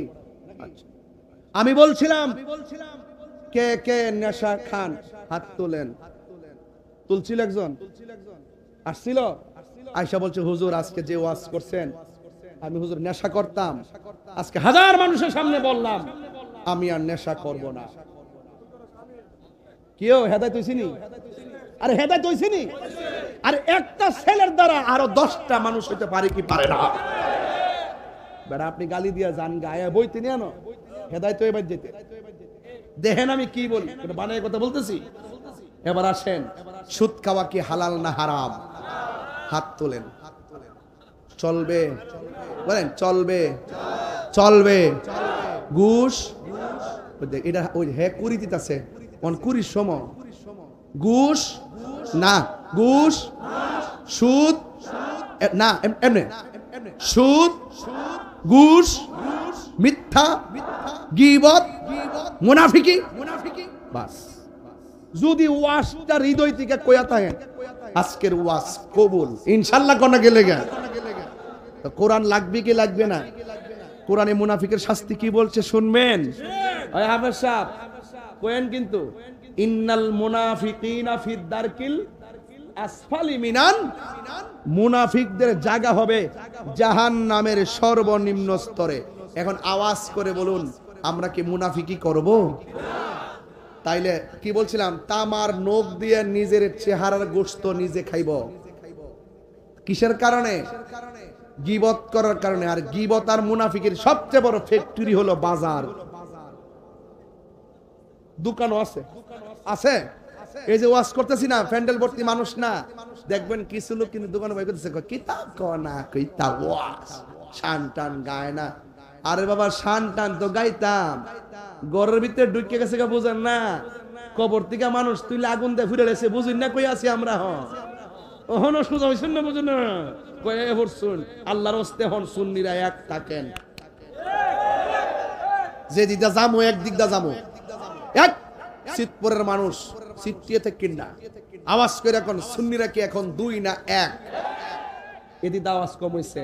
আমি বলছিলাম কে কে নেশা খান, হাত তোলেন। তুলছিল একজন, আসছিল আয়েশা বলছে হুজুর আজকে যে ওয়াজ করছেন আমি হুজুর নেশা করতাম, আজকে হাজার মানুষের সামনে বললাম আমি আর নেশা করব না। কেউ হেদায়েত হইছিনি? আরে হেদায়েত হইছিনি? আর একটা ছেলের দ্বারা আরো 10টা মানুষ হইতে পারে কি পারে না? বেটা আপনি গালি দিয়া জান গায়ে বইতে নিয়ে আনো, হেদায়েত হয়ে বাদ যেতে দেখেন আমি কি বলি, বানায় কথা বলতেছি। এবার আসেন, সুদ খাওয়া কি হালাল না হারাম? হাত তোলেন। চলবে বলেন, চলবে চলবে। ঘুষ এটা ওই হে কুড়ি দিতেছে অন কুড়ির সময়, ঘুষ না, ঘুষ সুদ না, এমনি সুদ ঘুষ মিথ্যা গীবত মুনাফিকি, বাস। যদি ওয়াজটা হৃদয় থেকে কইয়া থাকেন আজকের ওয়াজ কবুল ইনশাআল্লাহ। কোনা গেলে গা কোরআন লাগবে কি লাগবে না? কোরআনে মুনাফিকের শাস্তি কি বলছে শুনবেন? ওই হাফেজ সাহেব কোয়েন কিন্তু ইন্নাল মুনাফিকিনা ফিদ দারকিল আসফালি মিনান, মুনাফিকদের জায়গা হবে জাহান্নামের সর্বনিম্ন স্তরে। এখন আওয়াজ করে বলুন আমরা কি মুনাফিকি করব? তাইলে কি বলছিলাম, তামার নখ দিয়ে নিজের চেহারার গোশত নিজে খাইব। কিসের কারণে? গীবত করার কারণে। আর গীবত আর মুনাফিকের সবচেয়ে বড় ফ্যাক্টরি হলো বাজার। দোকানও আছে, আছে। এই যে ওয়াজ করতেছি না, প্যান্ডেল ভর্তি মানুষ না, দেখবেন কিছু লোক কিন্তু দোকানে বই করতেছে, কিতাব কনা কিতাব ওয়াজ শান টান গায় না। আরে বাবা শান টান তো গাইতাম, ঘরের ভিতরে ঢুকে গেছে বুঝেন না, কবর থেকে মানুষ তুইলে আগুন দিয়ে ফিরে এসে বুঝুন না কই আছি আমরা। হন সোজা হইছেন না, বুঝুন না কয়ে হরছুন আল্লাহর হস্তে হন সুন্নিরা এক থাকেন। যে দিকটা যামো এক দিকটা যামো, এক শীতপুরের মানুষ শীতিয়ে থেকে না আওয়াজ করে এখন সুন্নিরা কি এখন 2 না 1? এদিকে আওয়াজ কম হইছে।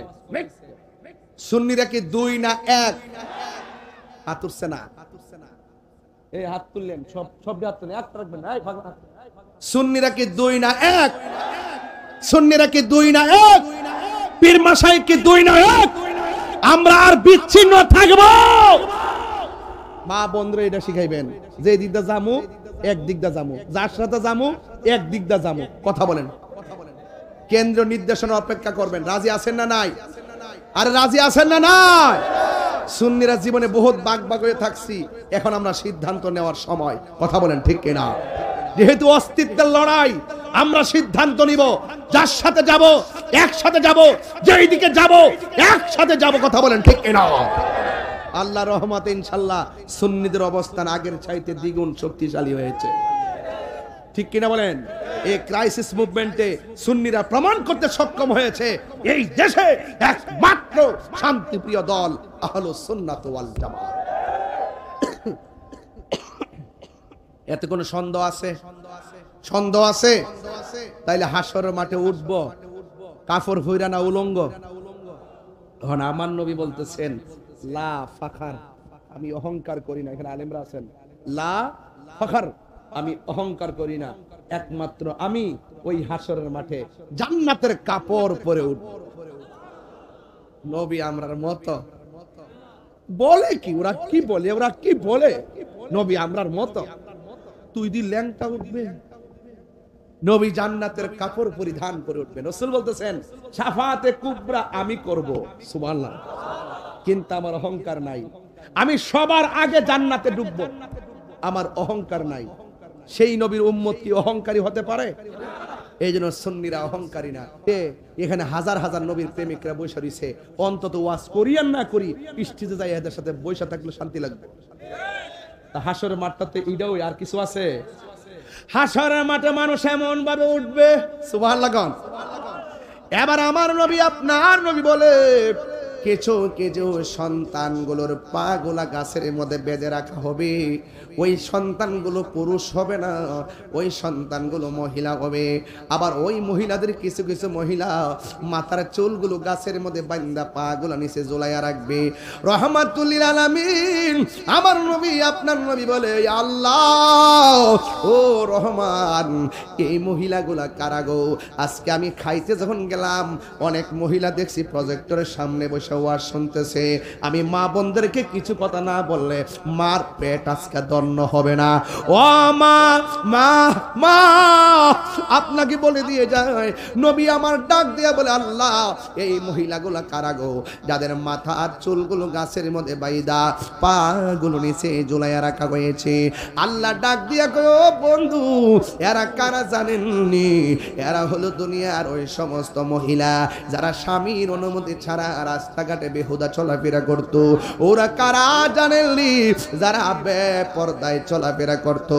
সুন্নিরা কি 2 না 1? হাত উঠছে না, এই হাত তুললেন সব সব হাত তুললেন, একটা রাখবেন না। সুন্নিরা কি 2 না 1? সুন্নিরা কি 2 না 1? পীর মাশায়েখ কি 2 না 1? আমরা আর বিচ্ছিন্ন থাকব? মা বন্ধুরা এটা শিখাইবেন যে দিকটা জামু এক দিকটা জামু, যার সাথে জামু এক দিকটা জামু। কথা বলেন, কেন্দ্র নির্দেশনা অপেক্ষা করবেন। রাজি আছেন না নাই? আরে রাজি আছেন না নাই? সুন্নিরা জীবনে বহুত বাগ হয়ে থাকছি, এখন আমরা সিদ্ধান্ত নেওয়ার সময়। কথা বলেন ঠিক কিনা? যেহেতু অস্তিত্বের লড়াই, আমরা সিদ্ধান্ত নিব যার সাথে যাব একসাথে যাব, যেই দিকে যাব একসাথে যাব। কথা বলেন ঠিক কিনা? আল্লাহ রহমতে ইনশাআল্লাহ সুন্নিদের অবস্থান আগের চাইতে দ্বিগুণ শক্তিশালী হয়েছে। ঠিক কিনা বলেন? এই ক্রাইসিস মুভমেন্টে সুন্নিরা প্রমাণ করতে সক্ষম হয়েছে এই দেশে একমাত্র শান্তিপ্রিয় দল আহলুস সুন্নাত ওয়াল জামাত। এতে কোনো সন্দেহ আছে? সন্দেহ আছে? তাইলে হাসরের মাঠে উঠব কাফর হইরা না উলঙ্গ? তখন আমার নবী বলতেছেন লা ফাখার, আমি অহংকার করি না। এখানে আলেমরা আছেন। লা ফাখার, আমি অহংকার করি না, একমাত্র আমি ওই হাসরের মাঠে জান্নাতের কাপড় পরে উঠব। নবী আমরার মতো বলে কি? ওরা কি বলে? ওরা কি বলে? নবী আমরার মতো তুই দি ল্যাংটা উঠবে, নবী জান্নাতের কাপড় পরিধান করে উঠবেন। রাসূল বলতেছেন শাফাতে কুবরা আমি করব, সুবহানাল্লাহ, কিন্তু আমার অহংকার নাই। আমি সবার আগে জান্নাতে ঢুকবো, আমার অহংকার নাই। সেই নবীর উম্মত কি অহংকারী হতে পারে? এই জন্য সুন্নিরা অহংকারী না। এখানে হাজার হাজার নবীর প্রেমিকরা বসে রয়েছে, অন্তত ওয়াজ করি আর না করি স্টেজে যাই এদের সাথে বসে থাকলে শান্তি লাগবে। হাসরের মাঠটাতে এইটাও আর কিছু আছে? হাসরের মাঠে মানুষ এমন ভাবে উঠবে, সুবহানাল্লাহ। এবার আমার নবী আপনার নবী বলে কিছু কিছু সন্তানগুলোর পা গুলা গাছের মধ্যে বেঁধে রাখা হবে। ওই সন্তানগুলো পুরুষ হবে না, ওই সন্তানগুলো মহিলা হবে। আবার ওই মহিলাদের কিছু কিছু মহিলা মাথার চুলগুলো গাছের মধ্যে বান্দা পা গুলা নিচে ঝুলাইয়া রাখবে। রহমাতুল লিল আলামিন আমার নবী আপনার নবী বলে, আল্লাহ ও রহমান, এই মহিলাগুলা কারা গো? আজকে আমি খাইতে যখন গেলাম অনেক মহিলা দেখছি প্রজেক্টরের সামনে বসে ওয়াজ শুনতেছে। আমি মা বোনদেরকে কিছু কথা না বললে মার পেট আজকে দন্ন হবে না। ও মা মা মা, আপনাকে বলে দিয়ে যায় নবী আমার ডাক দিয়ে বলে, আল্লাহ এই মহিলাগুলা কারা গো যাদের মাথা আর চুলগুলো গাছের মধ্যে বাইদা পা গুলো নিচে ঝুলাইয়া রাখা হয়েছে? আল্লাহ ডাক দিয়া কয়, ও বন্ধু, এরা কারা জানেননি? এরা হলো দুনিয়ার ওই সমস্ত মহিলা যারা স্বামীর অনুমতি ছাড়া রাস্তাঘাটে বেহুদা চলাফেরা করত। ওরা কারা জানেননি? যারা বেপরদায় চলাফেরা করত।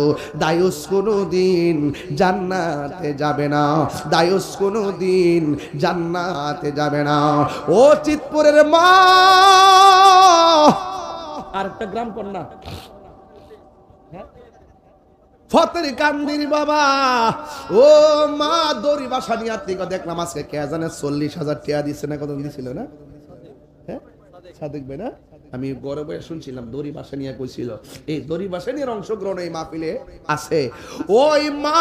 দায়ুস কোনোদিন জান্নাতে যাবে না, দায়ুস কোনোদিন জান্নাতে যাবে না। ও চিতপুরের মা, আরেকটা গ্রাম কন্যা ফতের কান্দির বাবা, ও মা দড়ি বাসা নিয়ে থেকে দেখলাম আজকে কে জানে 40,000 টাকা দিচ্ছে না, কত দিছিল না? হ্যাঁ সাদেক ভাই না, আমি গড়ে বয়ে শুনছিলাম দড়ি বাসা নিয়ে কইছিল। এই দড়ি বাসা নিয়ে অংশগ্রহণ এই মাহফিলে আছে। ওই মা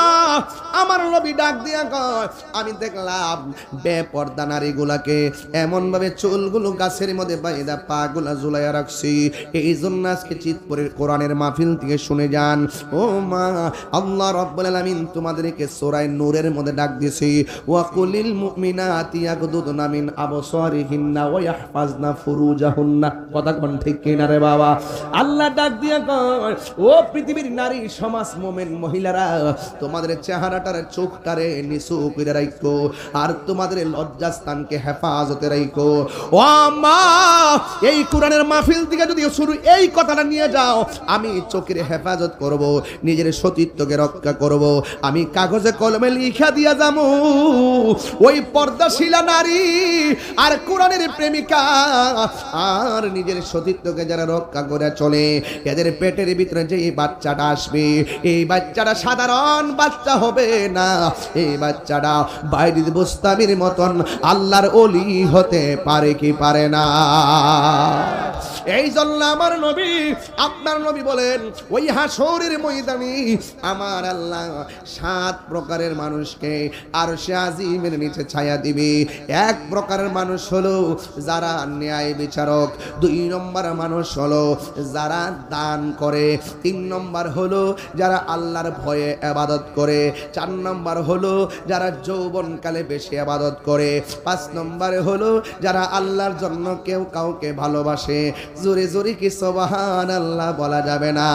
আমার নবী ডাক দিয়া কয়, আমি দেখলাম বেপরদা নারীগুলাকে এমন ভাবে চুলগুলো গাছের মধ্যে বাইদা পা গুলা ঝুলাইয়া রাখছি। এই জন্য আজকে চিতপুরের কোরআনের মাহফিল থেকে শুনে যান। ও মা, আল্লাহ রাব্বুল আলামিন তোমাদেরকে সূরা নূরের মধ্যে ডাক দিয়েছে, ওয়া কুলিল মুমিনাতি ইয়াগদুদনা মিন আবসারিহিন্না ওয়া ইয়াহফাজনা ফুরুজাহুন্না। কথা কোন ঠিক কিনা রে বাবা? আল্লাহ ডাক দিয়া কয়, ও পৃথিবীর নারী সমাজ মোমেন মহিলারা, তোমাদের চেহারাটার চোখটারে নিচু করে রাখো আর তোমাদের লজ্জাস্থানকে হেফাজতে রাখো। ও মা, এই কোরআনের মাহফিল থেকে যদি শুরু এই কথাটা নিয়ে যাও, আমি চোখের হেফাজত করব, নিজের সতীত্বকে রক্ষা করব, আমি কাগজে কলমে লিখা দিয়া যাবো। ওই পর্দাশীলা নারী আর কোরআনের প্রেমিকা আর নিজের সতীত্বকে যারা রক্ষা করে চলে, এদের পেটের ভিতরে যে বাচ্চাটা আসবে, এই বাচ্চাটা সাধারণ বাচ্চা হবে না। এই বাচ্চাটা বাইরের বুস্তামির মতন আল্লাহর ওলি হতে পারে কি পারে না? এই জন্য আমার নবী আপনার নবী বলেন, ওই হাসরের ময়দানে আমার আল্লাহ 7 প্রকারের মানুষকে আরশে আজিমের নিচে ছায়া দিবে। এক প্রকারের মানুষ হলো যারা ন্যায় বিচারক, 2 নম্বর মানুষ হলো যারা দান করে, 3 নম্বর হলো যারা আল্লাহর ভয়ে ইবাদত করে, 4 নম্বর হলো যারা যৌবনকালে বেশি ইবাদত করে, 5 নম্বর হলো যারা আল্লাহর জন্য কেউ কাউকে ভালোবাসে। জোরে জোরে কি সুবহানাল্লাহ বলা যাবে না?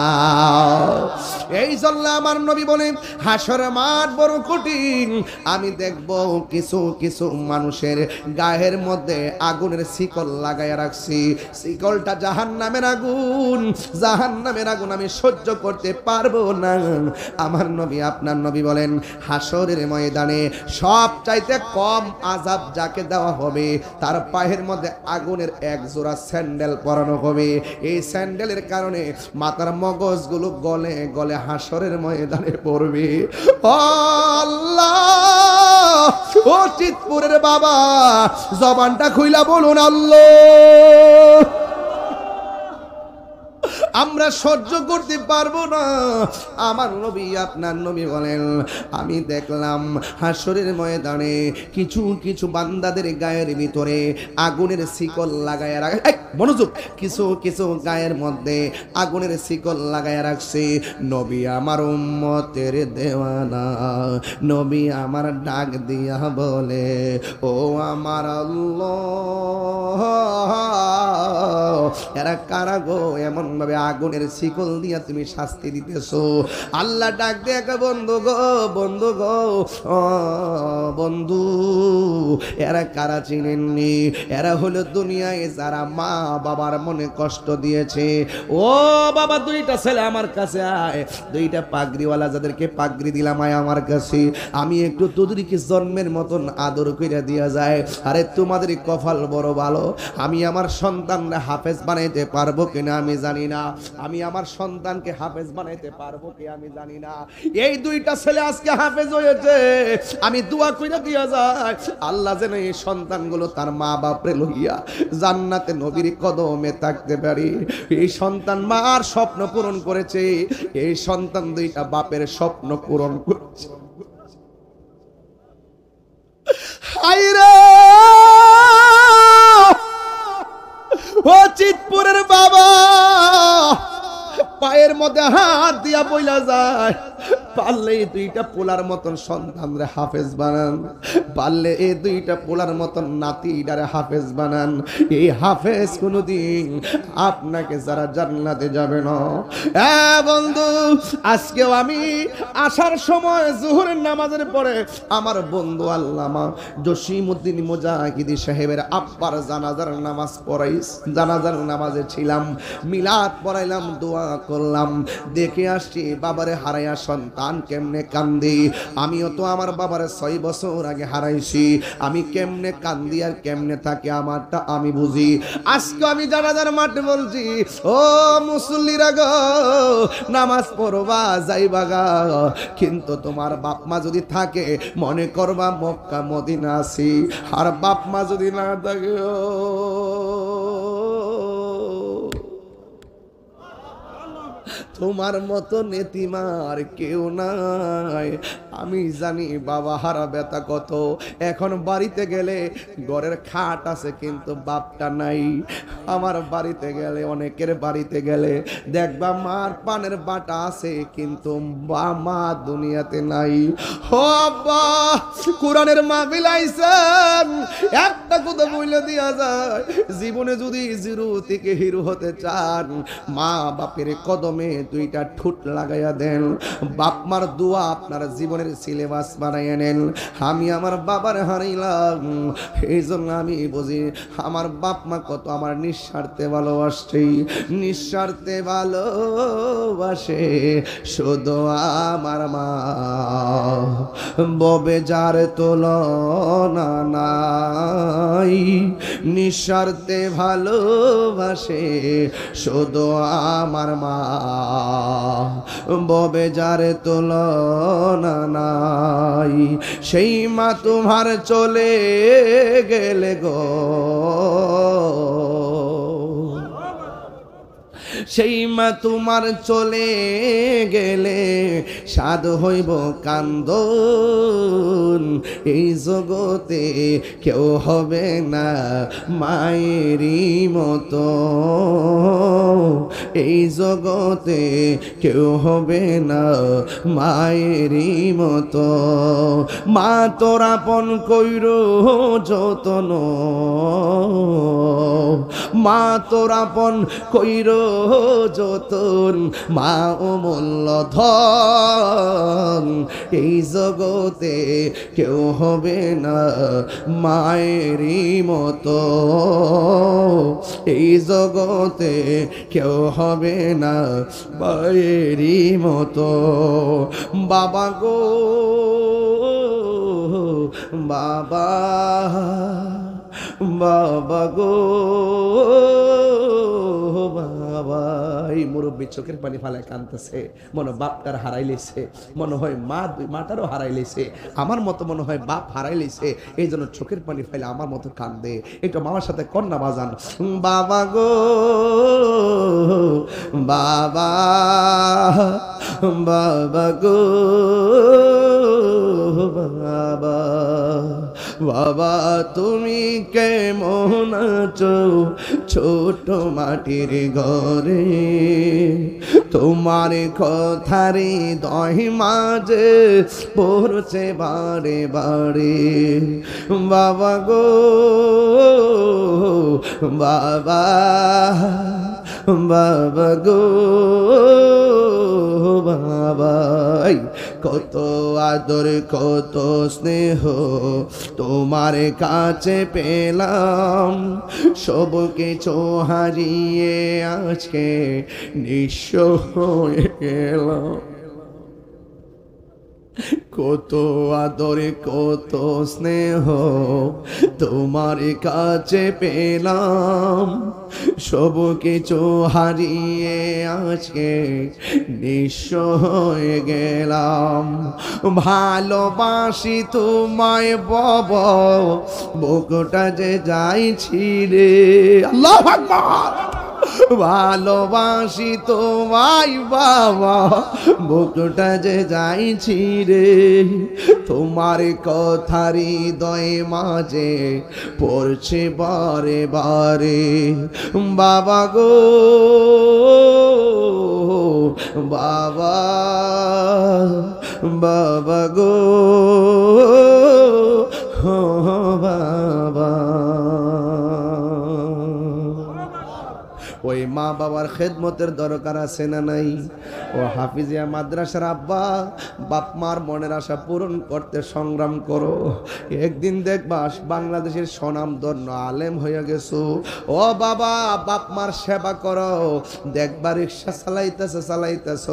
এই জন্য আমার নবী বলেন, হাসর মাঠ বড় কঠিন। আমি দেখব কিছু কিছু মানুষের গায়ের মধ্যে আগুনের শিকল লাগাইয়া রাখছি। শিকলটা জাহান্নামের আগুন, জাহান্নামের আগুন আমি সহ্য করতে পারবো না। আমার নবী আপনার নবী বলেন, হাসরের ময়দানে সব চাইতে কম আযাব যাকে দেওয়া হবে তার পায়ের মধ্যে আগুনের এক জোড়া স্যান্ডেল পরানো হবে। এই স্যান্ডেলের কারণে মাথার মগজগুলো গলে গলে হাসরের ময়দানে পড়বে। আল্লাহ, ও চিতপুরের বাবা, জবানটা খুইলা বলুন আল্লাহ। আমরা সহ্য করতে পারবো না। আমার নবী আপনার নবী বলেন, আমি দেখলাম হাসরের ময়দানে কিছু কিছু বান্দাদের গায়ের ভিতরে আগুনের শিকল লাগায় রাখে। মনোযোগ, কিছু কিছু গায়ের মধ্যে আগুনের শিকল লাগায় রাখছে। নবী আমার উম্মতের দেওয়ানা, নবী আমার ডাক দিয়া বলে, ও আমার আল্লাহ, এরা কারা গো এমন ভাবে আগুনের শিকল দিয়া তুমি শাস্তি দিতেছো। আল্লাহ ডাক দিয়ে বন্ধু গো, বন্ধু গো, ও বন্ধু, এরা কারা চিনেননি? এরা হলো দুনিয়ায় যারা মা বাবার মনে কষ্ট দিয়েছে। ও বাবা, দুইটা ছেলে আমার কাছে আয়, দুইটা পাগড়িওয়ালা যাদেরকে পাগড়ি দিলাম আয় আমার কাছে, আমি একটু তোদেরকে জন্মের মতন আদর করে দিয়া যায়। আরে তোমাদের কপাল বড় ভালো, আমি আমার সন্তানরা হাফেজ বানাইতে পারবো কিনা আমি জানি না, আমি আমার সন্তানকে হাফেজ বানাইতে পারবো কি আমি জানি না। এই দুইটা ছেলে আজকে হাফেজ হয়েছে, আমি দোয়া কইরা দিয়া যায় আল্লাহ যেন এই সন্তানগুলো তার মা বাপরে লইয়া জান্নাতে নবীর কদমে থাকতে পারি। এই সন্তান মার স্বপ্ন পূরণ করেছে, এই সন্তান দুইটা বাপের স্বপ্ন পূরণ করেছে। হায়রে ও চিতপুরের বাবা, পায়ের মধ্যে হাত দিয়া বইলা যায়, পারলে এই দুইটা পোলার মতন সন্তানরে হাফেজ বানান, পারলে এই দুইটা পোলার মতন নাতিটারে হাফেজ বানান। এই হাফেজ কোনদিন আপনাকে যারা জান্নাতে যাবে না। বন্ধু, আজকেও আমি আসার সময় জোহরের নামাজের পরে আমার বন্ধু আল্লামা জসিমউদ্দিন মুজাহিদি সাহেবের আব্বার জানাজার নামাজ পড়াইস, জানাজার নামাজে ছিলাম, মিলাদ পড়াইলাম, দোয়া করলাম, দেখে আসছি বাবারে হারাইয়া সন্তান কেমনে কান্দি। আমিও তো আমার বাবারে 6 বছর আগে হারাইছি, আমি কেমনে কান্দি আর কেমনে থাকে আমারটা আমি বুঝি। আজকে আমি জানাজার মাঠে বলছি, ও মুসল্লিরা গো, নামাজ পড়বা যাইবা গা, কিন্তু তোমার বাপ মা যদি থাকে মনে করবা মক্কা মদিনা আছি, আর বাপ মা যদি না থাকে তোমার মতো নেতিমার কেউ নাই। আমি জানি বাবা হারা ব্যথা কত। এখন বাড়িতে গেলে ঘরের খাট আছে কিন্তু বাপটা নাই। আমার বাড়িতে গেলে, অনেকের বাড়িতে গেলে দেখবা মার পানের বাটা আছে কিন্তু মা দুনিয়াতে নাই। ও আব্বা, কোরআনের মাহফিল আইছেন, একটা কথা বলে দিয়া যায়, জীবনে যদি জিরো থেকে হিরো হতে চান, মা বাপের কদমে দুইটা ঠোঁট লাগাইয়া দেন, বাপ মার দোয়া আপনার জীবনের সিলেবাস বানাইয়া নেন। আমি আমার বাবার হারাইলাম, এই জন্য আমি বুঝি আমার বাপ মা কত আমার নিঃস্বার্থে ভালোবাসছে, নিঃস্বার্থে ভালোবাসে শুধু আমার মা, ববে যার তুলনা নাই, নিঃস্বার্থে ভালোবাসে শুধু আমার মা, ববে যার তুলনা নাই। সেই মা তোমার চলে গেলে গো, সেই মা তোমার চলে গেলে সাধ হইব কান্দন, এই জগতে কেউ হবে না মায়েরই মতো, এই জগতে কেউ হবে না মায়েরই মতো। মা তোরা আপন কইর যতন, মা তোরা আপন কইর যতন, মা অমূল্য ধন, এই জগতে কেউ হবে না মায়েরই মতো, এই জগতে কেউ হবে না মায়েরই মতো। বাবা গো বাবা, বাবা গো বাবা। এই মুরব্বী চোখের পানি ফালায় কাঁদতেছে, মনে বাপটার হারাই লেছে, মনে হয় মাটারও হারাই লেছে, আমার মতো মনে হয় বাপ হারাই লেছে, এই জন্য চোখের পানি ফাইলে আমার মতো কান্দে। একটু মামার সাথে কন্যা বাজান, বাবা গো বাবা, বাবা গো বাবা, বাবা তুমি কেমন আছো ছোট মাটির ঘরে, তোমার কথারে দহি মাঝে পড়ছে বারে বারে, বাবা গো বাবা, বাবা গো বাবা, কত আদর কত স্নেহ তোমার কাছে পেলাম, সব কিছু হারিয়ে আজকে নিঃস্ব হয়ে গেলাম। কত আদরে কত স্নেহ তোমার কাছে পেলাম, সব কিছু হারিয়ে আজকে নিঃস্ব হয়ে গেলাম। ভালোবাসি তোমায় বাবা, বুকটা যে যাইছি রে। আল্লাহু আকবার। ভালোবাসি তোমায় বাবা, বুকটা যে যাইছি রে, তোমার কথা হৃদয়ে মাঝে পড়ছে বারে বারে। বাবা গো বাবা, বাবা গো বাবা। ওই মা বাবার খেদমতের দরকার আছে না নাই? ও হাফিজিয়া মাদ্রাসার আব্বা, বাপ মার মনের আশা পূরণ করতে সংগ্রাম করো। একদিন দেখবা বাংলাদেশের স্বনামধন্য আলেম হয়ে গেছো। ও বাবা, বাপ মার সেবা করো, দেখবা রিক্সা চালাইতেছ,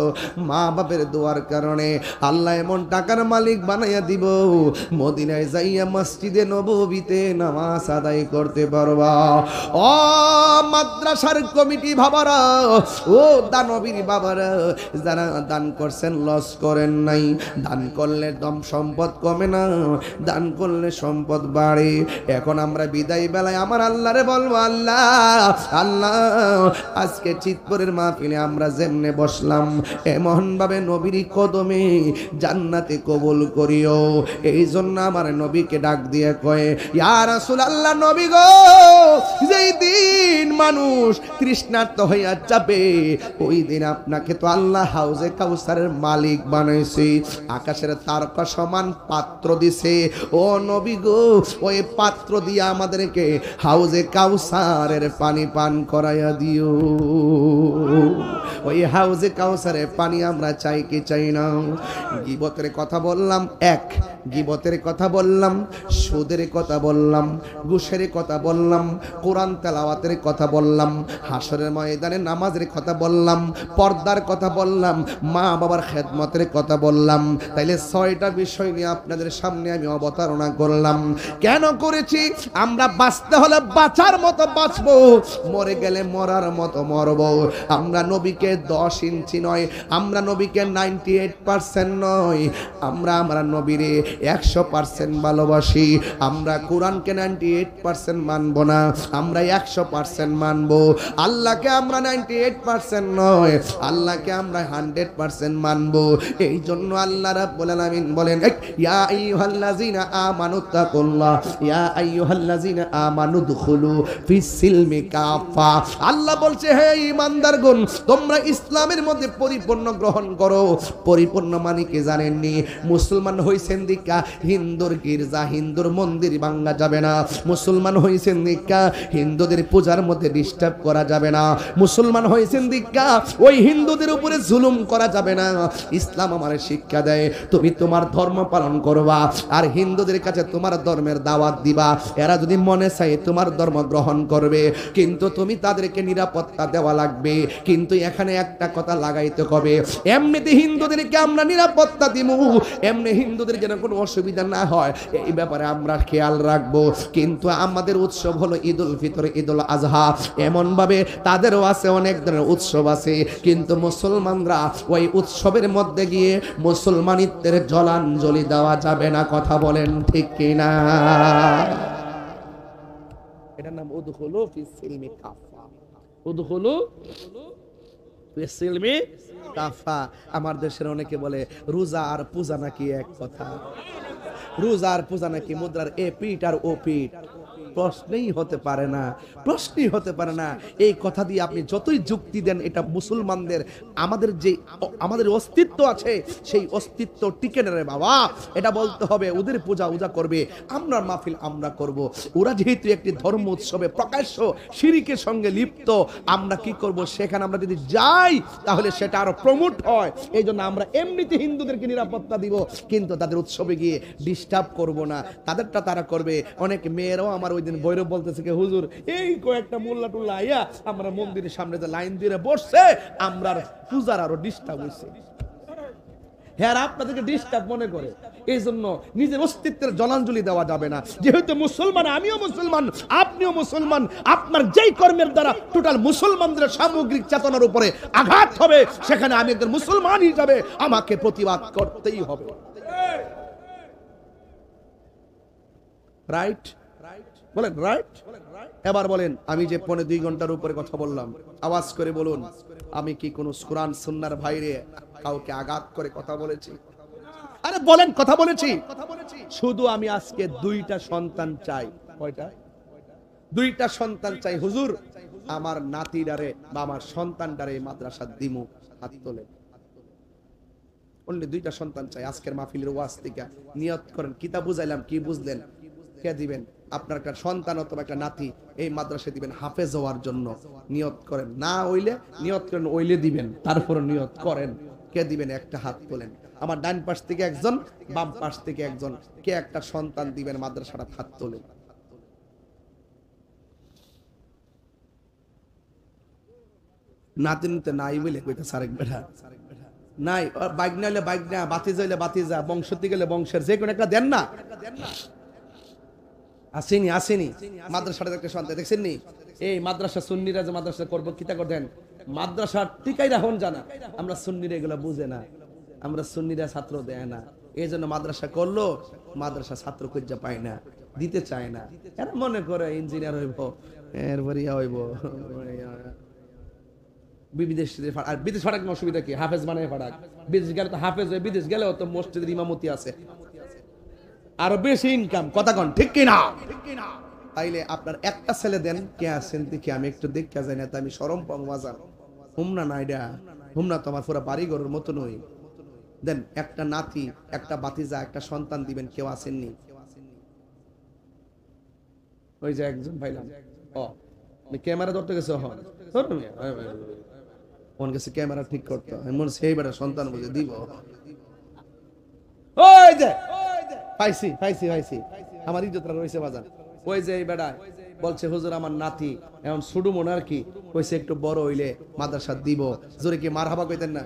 মা বাপের দোয়ার কারণে আল্লাহ এমন টাকার মালিক বানাইয়া দিব, মদিনায় যাইয়া মসজিদে নববীতে নামাজ আদায় করতে পারবা। ও মাদ্রাসার কমিটি বাবারা, ও দানবীর বাবারা, যারা দান করছেন লস করেন নাই। দান করলে দম সম্পদ কমে না, দান করলে সম্পদ বাড়ে। এখন আমরা বিদায় বেলায় আমার আল্লাহরে বলবো, আল্লাহ আল্লাহ, আজকে চিতপুরের মাহফিলে আমরা যেমনে বসলাম এমন ভাবে নবীর কদমে জান্নাতে কবুল করিও। এই জন্য আমার নবীকে ডাক দিয়ে কয়ে, ইয়া রাসূলুল্লাহ, নবী গো, যেই দিন মানুষ তৃষ্ণার্ত হইয়া যাবে, ওই দিন আপনাকে তো আল্লাহ হাউজে কাউসারের মালিক বানাইছে, আকাশের তারকা সমান পাত্র দিছে। ও নবী গো, ওই পাত্র দিয়ে আমাদেরকে হাউজে কাউসারের পানি পান করাইয়া দিও। ওই হাউজে কাউসারের পানি আমরা চাই কি চাই না? গীবতের কথা বললাম, এক গীবতের কথা বললাম, সুদের কথা বললাম, ঘুষের কথা বললাম, কোরআন তেলাওয়াতের কথা বললাম, হাসরের ময়দানে নামাজের কথা বললাম, পর্দার কথা বললাম, মা বাবার খেদমতের কথা বললাম। তাইলে 6টা বিষয় নিয়ে আপনাদের সামনে আমি অবতারণা করলাম। কেন করেছি? আমরা বাঁচতে হলে বাঁচার মতো বাঁচবো, মরে গেলে মরার মতো মরবো। আমরা নবীকে 10 ইঞ্চি নয়, আমরা নবীকে 98% নয়, আমরা নবীরে 100% ভালোবাসি। আমরা কোরআনকে 98% মানব না, আমরা 100% মানবো। আল্লাহকে আমরা 98% নয়, আল্লাহকে আমরা 100% মানবো। এই জন্য আল্লাহ রাব্বুল আলামিন বলেন, ইয়া আইয়ুহাল্লাযিনা আমানুত্তাকুল্লাহ, ইয়া আইয়ুহাল্লাযিনা আমানুদখুলু ফিস সিলমি কাফা। আল্লাহ বলছে, হে ঈমানদারগণ, তোমরা ইসলামের মধ্যে পরিপূর্ণ গ্রহণ করো। পরিপূর্ণ মানে কি জানেননি? মুসলমান হইছেন দিকা হিন্দুর গির্জা, হিন্দুর মন্দির ভাঙা যাবে না। মুসলমান হইছেন দিকা হিন্দুদের পূজার মধ্যে ডিস্টার্ব করা যাবে না। মুসলমান হইছেন দিকা ওই হিন্দুদের উপরে জুলুম করা যাবে না। ইসলাম আমার শিক্ষা দেয়, তুমি তোমার ধর্ম পালন করবা আর হিন্দুদের কাছে তোমার ধর্মের দাওয়াত দিবা। এরা যদি মনে চায় তোমার ধর্ম গ্রহণ করবে, কিন্তু তুমি তাদেরকে নিরাপত্তা দেওয়া লাগবে। কিন্তু এখানে একটা কথা লাগাইতে হবে, এমনিতে হিন্দুদেরকে আমরা নিরাপত্তা দিব, এমনি হিন্দুদের যেন কোনো অসুবিধা না হয় এই ব্যাপারে আমরা খেয়াল রাখবো। কিন্তু আমাদের উৎসব হলো ঈদুল ফিতর, ঈদুল আজহা, এমন ভাবে তাদেরও আছে অনেক ধরনের উৎসব আছে, কিন্তু মুসলমানরা ওই উৎসবের মধ্যে গিয়ে মুসলমানিত্বের জলাঞ্জলি দেওয়া যাবে না। কথা বলেন ঠিক কিনা? এটার নাম উদখুলু ফিস সিলমি কাফা। উদখুলু ফিস সিলমি কাফা। আমার দেশের অনেকে বলে রোজা আর পূজা নাকি এক কথা, রোজা আর পূজা নাকি মুদ্রার এ পিঠ আর ও পিঠ। প্রশ্নই হতে পারে না, প্রশ্নই হতে পারে না। এই কথা দিয়ে আপনি যতই যুক্তি দেন, এটা মুসলমানদের আমাদের অস্তিত্ব আছে, সেই অস্তিত্ব টিকে না রে বাবা। এটা বলতে হবে ওদের পূজা ওজা করবে, আমরা মাহফিল আমরা করব। ওরা যেহেতু একটি ধর্ম উৎসবে প্রকাশ্য শিরকের সঙ্গে লিপ্ত, আমরা কি করব? সেখানে আমরা যদি যাই তাহলে সেটা আরো প্রমোট হয়। এই জন্য আমরা এমনিতে হিন্দুদেরকে নিরাপত্তা দিব, কিন্তু তাদের উৎসবে গিয়ে ডিস্টার্ব করব না। তাদেরটা তারা করবে। অনেক মেয়েরাও আমার ওই দিন বৈরব বলতেছে কি হুজুর, এই কয়েকটা মোল্লা টুল্লা আইয়া আমরা মন্দিরের সামনে যে লাইন দিয়ে বসছে, আমরা পূজার আরো ডিস্টার্ব হইছে। হ্যাঁ, আপনাদেরকে ডিস্টার্ব মনে করে, এই জন্য নিজের অস্তিত্বের জলাঞ্জলি দেওয়া যাবে না। যেহেতু মুসলমান, আমিও মুসলমান, আপনিও মুসলমান, আপনার যেই কর্মের দ্বারা টোটাল মুসলমানদের সামগ্রিক চেতনার উপরে আঘাত হবে, সেখানে আমি একজন মুসলমান হিসাবে আমাকে প্রতিবাদ করতেই হবে। রাইট বলেন, রাইট। এবার বলেন, আমি যে 2.5 ঘন্টার উপরে কথা বললাম, আওয়াজ করে বলুন, আমি কি কোন কোরআন সুন্নাহর বাইরে কাউকে আঘাত করে কথা বলেছি? আরে বলেন, কথা বলেছি? শুধু আমি আজকে 2টা সন্তান চাই। কয়টা? 2টা সন্তান চাই হুজুর, আমার নাতিডারে বা আমার সন্তানডারে মাদ্রাসা দিমু। হাত তোলে। অনলি 2টা সন্তান চাই। আজকের মাহফিলের ওয়াজ থেকে নিয়ত করেন, কিতাব বুঝাইলাম, কি বুঝলেন? কে দিবেন? আপনার একটা সন্তান অথবা একটা নাতি এই মাদ্রাসায় দিবেন হাফেজ হওয়ার জন্য। নিয়ত করেন, না হইলে নিয়ত করেন, ওইলে দিবেন, তারপর নিয়ত করেন। কে দিবেন? একটা হাত তোলেন। আমার ডান পাশ থেকে একজন, বাম পাশ থেকে একজন। কে একটা সন্তান দিবেন মাদ্রাসাটা? হাত তোলেন। নাতি নিতে নাই বলে কইতে সারেক বেটা নাই, বাইক না হলে বাইক না, বাতি যাইলে বাতি যা, বংশ থেকে গেলে বংশের যে কোনো একটা দেন না। আসেনি আসেনি মাদ্রাসাটা একটা সন্তান দেখছেন নি? এই মাদ্রাসা সুন্নিরা যে মাদ্রাসা করবো কিতা করতেন, মাদ্রাসার টিকাই রাখুন জানা। আমরা সুন্নিরা এগুলো বুঝে না, আমরা সুন্নিরা ছাত্র দেয় না। এই জন্য মাদ্রাসা করলো, মাদ্রাসা ছাত্র খুঁজে পায় না, দিতে চায় না। এরা মনে করে ইঞ্জিনিয়ার হইব, এরপরে হইব বিদেশ। আর বিদেশ ফাটাক অসুবিধা কি? হাফেজ বানায় ফাটাক। বিদেশ গেলে তো হাফেজ হয়ে, বিদেশ গেলেও তো মসজিদের ইমামতি আছে, আরো বেশি ইনকাম। কথা কন ঠিক কিনা? তাইলে আপনার একটা ছেলে দেন, কে আছেন দেখি, আমি একটু দেখতে যাই না, আমি শরম পাবো বাজার। হুমনা না, এটা হুমনা তো আমার পুরো বাড়ি ঘরের মতো নই। দেন একটা নাতি, একটা বাতিজা, একটা সন্তান দিবেন। কেউ আসেননি? ওই যে একজন ভাইলাম, ও ক্যামেরা ধরতে গেছে, ফোন গেছে ক্যামেরা ঠিক করতে, সেই বেটা সন্তান বুঝে দিব। ওই যে পাইছি পাইছি পাইছি, আমার ইজ্জতটা রয়েছে বাজার। ওই যে এই বেটা বলছে হুজুর আমার নাতি এখন ছুডু মনে আর কি, কইছে একটু বড় হইলে মাদ্রাসা দিব। জোরে কি মারহাবা কইতেন না?